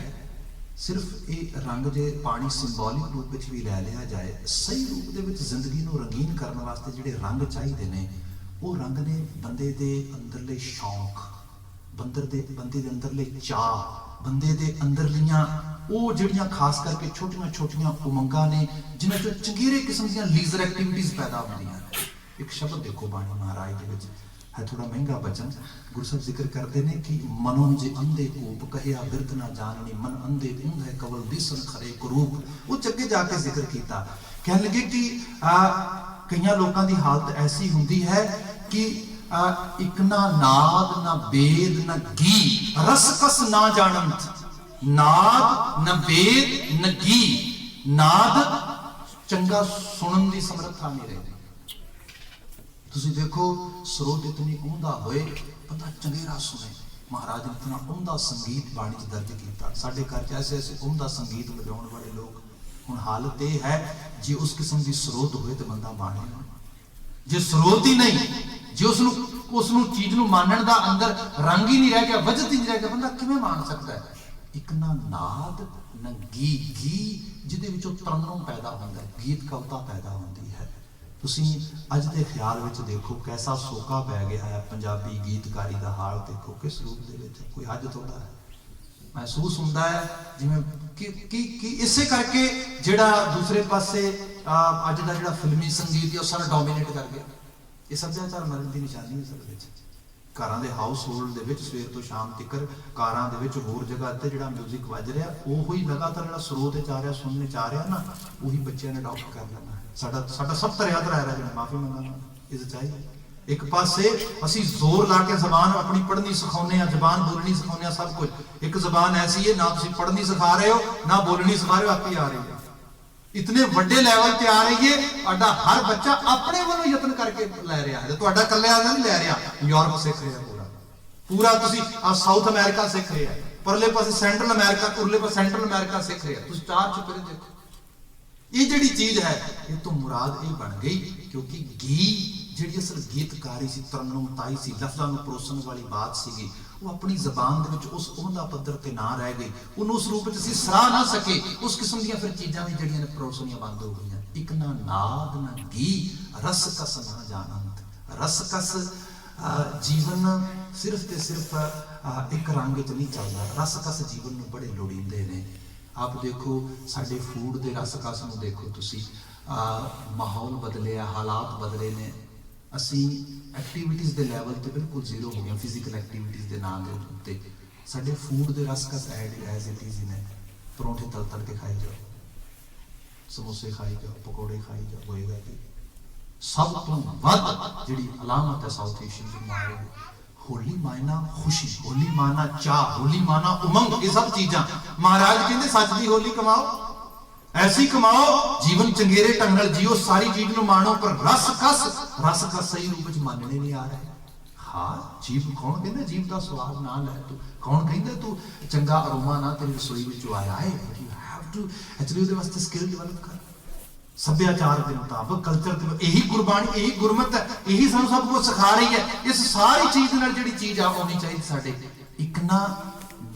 सिर्फ ये रंग जे पानी सिंबॉलिक रूप में भी लै लिया जाए, सही रूप दे विच जिंदगी नूं रंगीन करने वास्ते जिहड़े रंग चाहिए ने, वो रंग ने बंदे दे अंदरले शौक, बंदे दे अंदरले चाह, बंदे दे अंदरलियां वो जिहड़ियां खास करके छोटियां छोटियां उमंगां ने जिन्हां चों चंगेरे किस्म दीयां लीजर एक्टिविटीज़ पैदा होंदियां। एक शब्द देखो बाणी महाराज दे विच है, थोड़ा महंगा बचन। गुरु साहब जिक्र करते हैं कि मनो जे अंधे कूप कहिया बिरत ना जाननी, मन अंधे ऊंध है कवल दिसन खरे कुरूप। वो चगे जाके जिक्र किया, कहने लगे कि कई लोगों की हालत ऐसी होंदी है कि एक ना नाद ना वेद ना गी, रस कस ना जानत। नाद न वेद न गी, नाद चंगा सुनन की समर्था नहीं रही। तुसी देखो स्रोत इतनी उमदा होए, बंदा चंगेरा सुने। महाराज ने इतना उमदा संगीत बाणी च दर्ज किया। साडे घर च ऐसे ऐसे उमदा संगीत बजाउण वाले लोग। हुण हालत यह है जे उस किस्म की स्रोत होए तो बंदा माने, जे स्रोत ही नहीं, जे उसनू चीज नू मानण दा अंदर रंग ही नहीं रह गया, वजत ही नहीं रह गया, बंदा किवें मान सकता है। एक ना नाद न गी, गी जिहदे विचों तरन्नुम पैदा हुंदा है, गीत कविता पैदा हुंदी है। तुसीं अज दे ख्याल विच देखो कैसा सोका पै गया है पंजाबी गीतकारी दा हाल। देखो किस रूप दे विच कोई हद तोड़ा है, महसूस हुंदा है जिवें कि इसे करके जिहड़ा दूसरे पासे अज दा जिहड़ा फिल्मी संगीत है सारा डोमीनेट कर गया। ये सभ्याचार मरण की निशानी है। सब विच घरां दे हाउस होल्ड दे विच सवेर तो शाम तक कारां दे विच होर जगह ते जिहड़ा म्यूजिक वज रहा ओही लगातार जिहड़ा स्रोत च आ रहा सुनने च आ रहा ना, उही बच्चों ने अडॉप्ट कर लेना है। साडा सब तरह दा रहा जिहड़ा माफी मंगांगा इस चाहिए। एक पासे असी जोर ला के जबान अपनी पढ़नी सिखाने, जबान बोलनी सिखाने, सब कुछ। एक जबान ऐसी है ना तुसीं पढ़नी सिखा रहे हो ना बोलनी सिखा रहे हो, आपी आ रही है। इतने वड्डे लैवल ते आ रही है, तुहाडा हर बच्चा अपने वालों यत्न करके लै रहा है। तुहाडा कल्ले वाला नहीं लै रहा, यूरोप सीख रहा पूरा पूरा। तुसीं साउथ अमेरिका सीख रहे हैं, परले पासे सेंट्रल अमेरिका, उरले पासे सेंट्रल अमेरिका सीख रहे हैं। तुसीं चार चुपरे देखो, ये जिहड़ी चीज है ये तो मुराद ये बन गई, क्योंकि गी जिहड़ी असल गीतकारी सी, तरन्नुमताई सी, लफ्ज़ां नूं परोसन वाली बात सीगी, वो अपनी जबान दे विच उस उमदा पद्धर ते ना रह गई, उन्होंने उस रूप च असीं सराह ना सके। उस किस्म दीयां फिर चीज़ां भी जिहड़ियां ने परोसनियां बंद हो गईयां। एक ना नाद ना गी, रस कस ना जानंत। रस कस जीवन सिर्फ ते सिर्फ एक रंग च नहीं चलदा, रस कस जीवन नूं बड़े लोड़ींदे ने। आप देखो साडे फूड दे रस कस नूं देखो तुसीं, माहौल बदले, हालात बदले ने। असी एक्टिविटीज़ के लैवल पर बिल्कुल जीरो हो गया, फिजिकल एक्टिविटीज़ के नाम के उत्ते साडे फूड के रस कस एज इट इज ने। परौंठे तल तल के खाई जाओ, समोसे खाई जाओ, पकौड़े खाई जाओ, होएगा कि सब तो वध जिहड़ी अलामत है साउथ एशियन की होली मायना खुशी, होली माना चाह, होली माना उमंग, ये सब चीजां महाराज कहते सच दी होली कमाओ, ऐसी कमाओ जीवन चंगेरे ढंग नाल जियो, सारी चीज नूं माणो, पर रस कस सही रूप विच मानने नहीं आ रहे। हाँ जीव कौन कहता जीव का स्वाद ना लै तू, कौन कहता तू चंगा अरोमा ना तेरी रसोई विचों आया है। यू हैव टू एक्चुअली ਉਹਦੇ ਵਾਸਤੇ स्किल डेवलप कर, सभ्याचार के मुताबिक कल्चर के, यही गुरबाणी यही गुरमत है, यही सानू सब कुछ सिखा रही है। इस सारी चीज नाल जिहड़ी चीज आ होनी चाहिए साडे, एक ना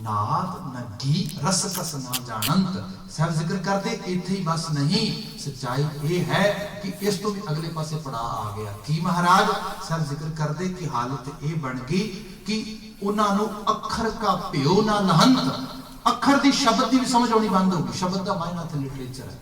नाद ना गीत रस कस ना जानंत। साहब जिक्र करते इत्थे ही बस नहीं, सच्चाई ये है कि इस तो भी अगले पासे पड़ा आ गया कि महाराज साहब जिक्र करते कि हालत ये बन गई कि उन्होंने अखर का प्यो ना नहंत, अखर की शब्द की भी समझ आनी बंद होगी। शब्द का मायना तो लिटरेचर है,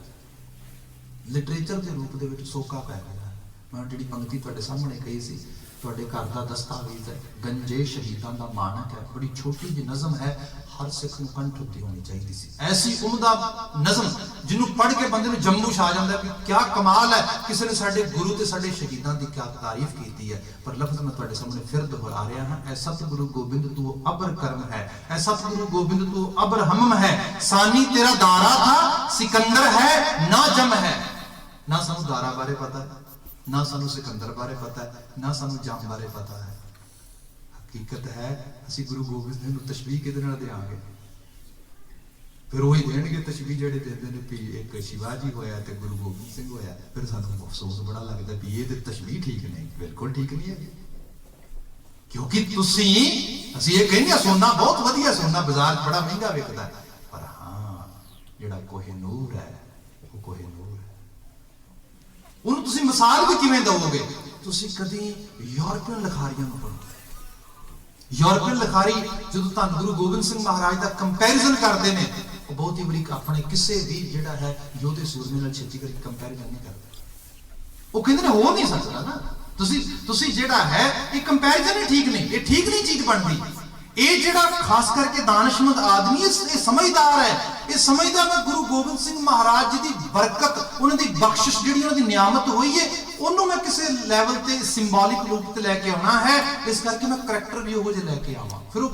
लिटरेचर के रूप के सोका पै गया। मैं जी पंक्ति तुहाडे सामने कही सी, तुहाडे घर का दस्तावेज है, गंजे शहीदों का मानक है, बड़ी छोटी जी नज़म है, हर सिख नूं कंठ उत्ते होनी चाहिए सी। ऐसी उम्दा नज़म जिन्हों पढ़ के बंदे नूं जम्मू छा जांदा कि क्या कमाल है, किसी ने साडे गुरु ते साडे शहीदां दी क्या तारीफ की है। पर लफ्ज़ मैं तुहाडे सामने फिर दोहरा रहा हां, ऐ सतगुरु गोबिंद तू अबर कर्म है, ऐ सतगुरु गोबिंद तू अबर हमम है, सानी तेरा दारा था सिकंदर है ना जम है। ना सानू दारा बारे पता है, ना सानू सिकंदर बारे पता है, ना सानू जम बारे पता है। हकीकत है असी गुरु गोबिंद सिंह नूं तशबीह किहदे नाल देआंगे, फिर वही देणगे तशबीह जिहड़े देंदे ने भी एक शिवाजी होया ते गुरु गोबिंद सिंह होया। फिर सानू अफसोस बड़ा लगदा भी ये ते तशबीह ठीक नहीं, बिल्कुल ठीक नहीं है। क्योंकि तुसी असी ये कहने सोना बहुत वधिया, सोना बाजार बड़ा महंगा विकदा है, पर हाँ जिहड़ा कोहिनूर है वो कोहिनूर है। उन्होंने तुसी मिसाल भी किवें दोगे, तुसी कदी यूरोपियन लिखारियां नूं पढ़ो, यूरोपियन लिखारी जो धन गुरु गोबिंद सिंह महाराज का कंपैरिजन करते हैं, बहुत ही बड़ी अपने किसी भी जिहड़ा है योधे सूरमे नाल छेती करके कंपैरिजन नहीं करते। वो कहते हैं हो नहीं सकता ना, तुसी जिहड़ा है ये कंपैरिजन ही ठीक नहीं, ये ठीक नहीं चीज बनती। ये जिहड़ा खास करके दानिशमंद आदमी ये समझदार है, ये समझदा मैं गुरु गोबिंद सिंह महाराज जी की बरकत, उन्होंने बख्शिश जिहड़ी उन्होंने नियामत हुई है, उन्होंने मैं किसी लैवल ते सिंबॉलिक रूप से लैके आना है, इस करके मैं करैक्टर भी वो जिहा लैके आवां। फिर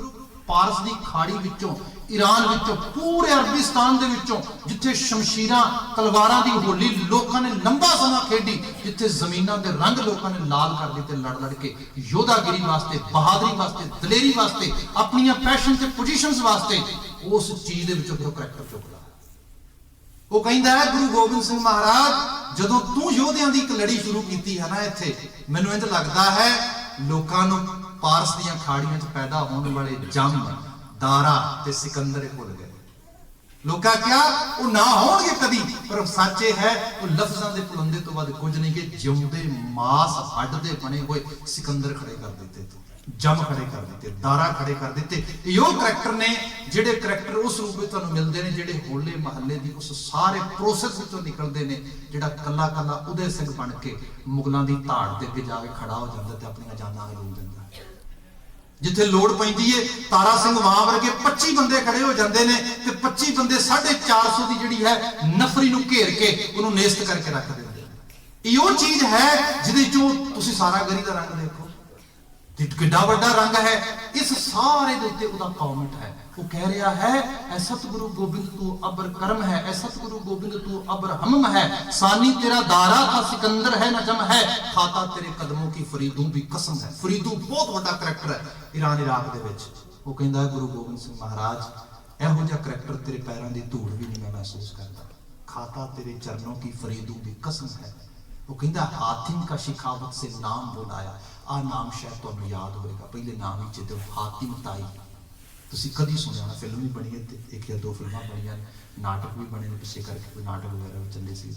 पारस की खाड़ी विचों, ईरान विचों, पूरे अरबिस्तान दे विचों जिथे शमशीरां तलवारां दी होली लोकां ने लंबा समा खेडी, जिथे जमीनां दे रंग लोकां ने लाल कर दिते लड़ के योधागिरी वास्ते, बहादुरी वास्ते, दलेरी वास्ते, अपनियां पैशन ते पोजीशनस वास्ते, उस चीज दे विचों फिर करैक्टर चुकदा। वो कहता है गुरु गोबिंद सिंह महाराज जदों तू योधियां दी एक लड़ी शुरू की है ना, इत्थे मैनूं इंज लगदा है लोकां नूं पारस दीयां खाड़ियां च पैदा होने वाले जम, दारा ते सिकंदर भुल गए। लोका क्या वो ना होणगे कदी, पर सच है वो लफ्जां दे पुलंदे तो बाद कुछ नहीं कि जिउंदे मास हड्ड दे बने हुए सिकंदर खड़े कर देते, जम खड़े कर देते, दारा खड़े कर देते। यो करैक्टर ने जिहड़े करैक्टर उस रूप में तुहानूं मिलदे ने, जिहड़े होले महल्ले दी उस सारे प्रोसैस विचों निकलदे ने, जिहड़ा कल्ला कल्ला उदय सिंह बन के मुगलां दी धाड़ दे अगे जाके खड़ा हो जांदा ते अपणीਆਂ जानां रोल दिंदा। जिथे लोड़ पैंदी है तारा सिंह वहां वर्गे 25 बंदे खड़े हो जाते हैं, ते 25 बंदे 450 की जिहड़ी है नफरी नूं घेर के उन्होंने नेस्त करके रख देंगे। यो चीज है जिहदे चों तुसीं सारा गरी दा रंग देखो, किड्डा वड्डा रंग है, इस सारे दे उत्ते उहदा कॉमेंट है। वो कह रहा है ऐ सतगुरु गोबिंद तू अबर कर्म है, ऐ सतगुरु गोबिंद तू अबर हमम है, सानी तेरा दारा था सिकंदर है न जम है, खाता तेरे कदमों की फरीदू भी कसम है। फरीदू बहुत बड़ा करैक्टर है ईरान इराक दे विच। वो कहता है गुरु गोबिंद सिंह महाराज इहो जिहा करैक्टर तेरे पैरों की धूड़ भी नहीं मैं महसूस करता, खाता तेरे चरणों की फरीदू भी कसम है। वो कहता हातिम का शिखावत से नाम बुलाया, आ नाम शायद तुहानूं याद होएगा, पहले नाम ही चेते हातिम ताई। तुसीं कदी सुनिया ना, फिल्म भी बनी है, एक या दो फिल्मां बनियां, नाटक भी बने पिछले करके, कोई नाटक वगैरह भी चले सी।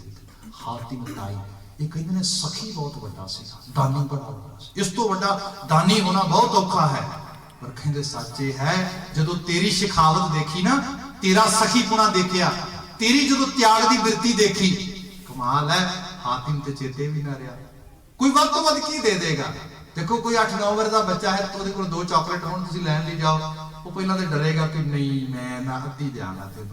हातिम ताई ये कहते हैं सखी बहुत बड़ा सी, दानी बड़ा बड़ा सी, इस तो बड़ा दानी होना बहुत औखा है। पर कहते सच्चे है जदों तेरी शिखावत देखी ना, तेरा सखीपुणा देखिया, तेरी जदों त्याग की बिरती देखी, कमाल है। हातिम ते चेते भी ना रहा, कोई वध तो वध की दे देगा। देखो कोई 8-9 वर्ष का बच्चा है तो उसके 2 चॉकलेट होने तुसीं लैन ली जाओ, वो पहला तो डरेगा कि नहीं मैं अद्धी देंगा तेन,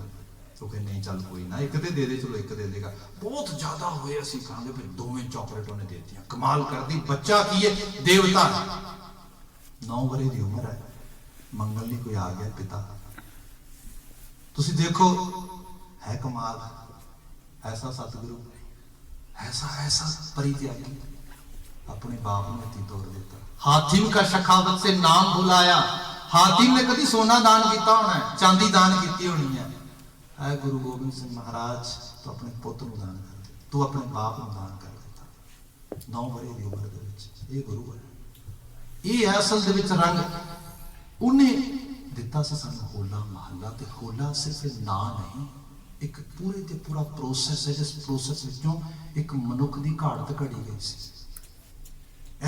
तो कहे नहीं चल कोई ना एक दे दे, चलो एक दे देगा। बहुत ज्यादा हुए असीं कहांगे फिर 2 चॉकलेट उन्हें दे दियां, कमाल कर दी। बच्चा की है देवता है, 9 ਵਰੇ ਦੀ ਉਮਰ ਹੈ, ਮੰਗਲ ਲਈ ਕੋਈ ਆ ਗਿਆ ਪਿਤਾ। ਤੁਸੀਂ ਦੇਖੋ है कमाल, ऐसा सतगुरु, ऐसा परित्यागी अपने बाप ने हथी तोड़ दिता। हातिम का शखावत से नाम बुलाया। हातिम ने कभी सोना दान किया होना है, चांदी दान की होनी है। ऐ गुरु गोबिंद सिंह महाराज तू अपने पुत्र को दान कर दे, तू अपने बाप को दान कर देता। 9 वरे की उम्र दे विच ये गुरु है। ये असल दे विच रंग उन्हें दिता सी सानू होला महला। ते होला सिर्फ ना नहीं, एक पूरे ते पूरा प्रोसैस है, जिस प्रोसैस विचों एक मनुख की घाड़त घड़ी गई सी।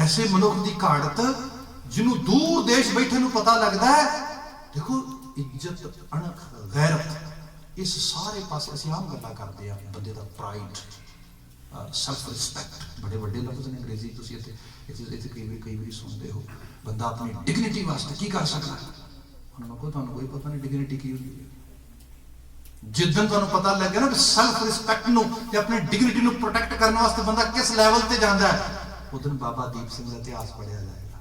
ऐसे मनुख की घाड़त जिन्हों दूर देश बैठे नूं पता लगता है। देखो इज्जत, अणख, गैरत, इस सारे पासे असीं आम गल्लां करदे आ। बंदे दा प्राइड, सैल्फ रिस्पैक्ट, बड़े बड़े लफ्ज़ ने अंग्रेजी तुसीं इत्थे कई वारी सुनते हो। बंदा अपनी डिग्निटी वास्ते की कर सकदा है। उन्होंने को तुहानूं कोई पता नहीं डिग्निटी की हुंदी है। जिदन तुहानूं पता लग गया ना सैल्फ रिस्पैक्ट नूं ते अपनी डिग्निटी नूं प्रोटैक्ट करने वास्ते बंदा किस लैवल ते जांदा है, उदन बाबा दीप सिंह का इतिहास पढ़िया जाएगा।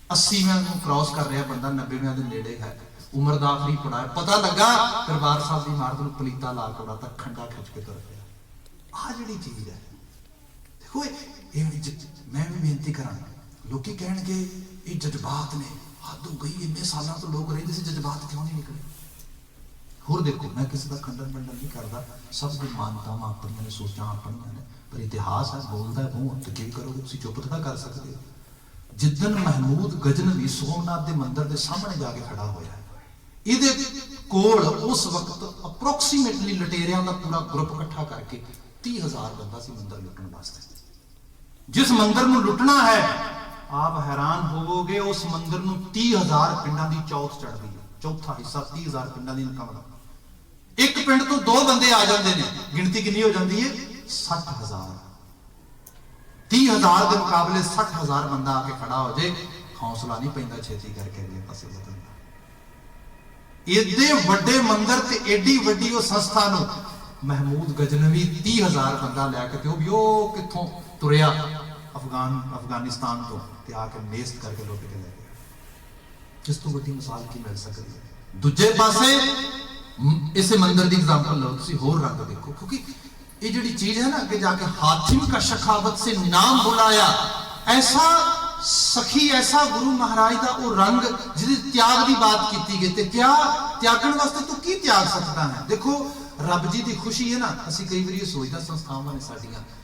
80वें नूं क्रॉस कर रहा बंदा, 90वें के नेड़े है, उम्र का आखिरी पड़ा है। पता लगा दरबार साहब की इमारत नूं पलीता ला के उड़ा, खंडा खिंच के तुर पिया। आ जिहड़ी चीज है देखो, मैं भी बेनती करा, लोग कहणगे ये जज्बात ने, हद हो गई, इन्ने सालों तो लोग रहिंदे सी, जज्बात क्यों नहीं निकले। होर देखो, मैं किसी का खंडन बंडन नहीं करता, सब की मानतावां अपनियां ने, सोचां अपनियां ने, पर इतिहास है, बोलता है मूँह, तो की करोगे, तुसीं चुप तो कर सकते हो। जिदन महमूद गजनवी सोमनाथ के मंदिर के सामने जाके खड़ा होया, इहदे कोल उस वक्त अप्रोक्सीमेटली लटेरियां का पूरा ग्रुप इकट्ठा करके 30,000 बंदा सी मंदिर लुटण वास्ते। जिस मंदिर नूं लुटना है, आप हैरान होवोगे, उस मंदिर नूं 30,000 पिंडां दी चौथ चढ़दी है। चौथा हिस्सा 30,000 पिंडां दी इनकम दा। एक पिंड तो 2 बंदे आ जाते हैं, गिनती कितनी हो जाती है 60,000। 30,000 के मुकाबले 60,000 बंदा आके खड़ा हो जाए, हौसला नहीं पैंदा छेती करके अगले पासे बदलने। एडे वड्डे मंदिर ते एडी वड्डी वो संस्था नूं महमूद गजनवी 30,000 बंदा लैके ते वो कित्थों तुरिया अफगानिस्तान तो ते आके नेस्त करके लुट के ले गया। इस तो वड्डी मिसाल की मिल सकती है। दूजे पासे इस मंदिर की एग्जाम्पल लो, तुसीं होर रंग देखो, क्योंकि ये जिहड़ी चीज है ना, अगे जाके हातिम का शखावत से नाम बुलाया, ऐसा सखी, ऐसा गुरु महाराज का वो रंग जिहदे त्याग की बात की गई। ते त्यागण वास्ते तू की त्याग सकता है। देखो रब जी की खुशी है ना, असीं कई बार सोचदा संस्थावां ने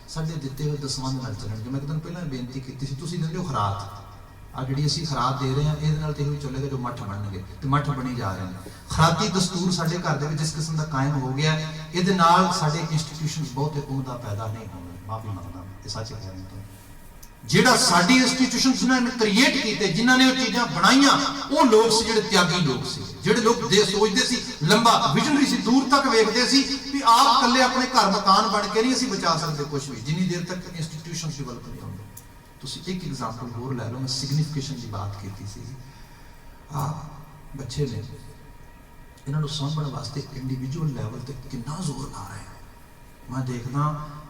साडे दिते हुए दसवंध नाल चलणगे। मैं एक दिन पहले बेनती की सी, तुसीं दिंदे हो खरात, आ जिहड़ी असीं खरात दे रहे हैं, इहदे नाल ते होई चलेगा जो मठ बनणगे, ते मठ बनी जा रहे हैं। खराती दस्तूर साडे घर दे विच जिस किस्म का कायम हो गया, इहदे नाल साडे इंस्टीट्यूशनस बहुत उम्दा पैदा नहीं होणे। माफी मंगदा, ये सच कह रहा हूं। जिहड़ा साडी इंस्टीट्यूशनस ने क्रिएट कीते, जिन्हां ने वो चीज़ां बनाईयां, वो लोग सी जिहड़े त्यागी लोग सी, जिहड़े लोग सोचते सी, लंबा विजनरी सी, दूर तक वेखदे सी भी आप कल्ले अपने घर मकान बन के नहीं असीं बचा सकते कुछ भी, जिन्नी देर तक इंस्टीट्यूशनस डिवेलप नहीं होंदे। तुसीं एक एग्जाम्पल होर लै लो, मैं सिग्निफिकेशन की बात की सी। बच्चे ने इन्हां नूं साਂਭਣ वास्ते इंडिविजुअल लैवल ते कितना जोर ला रहे हैं। मैं देखदा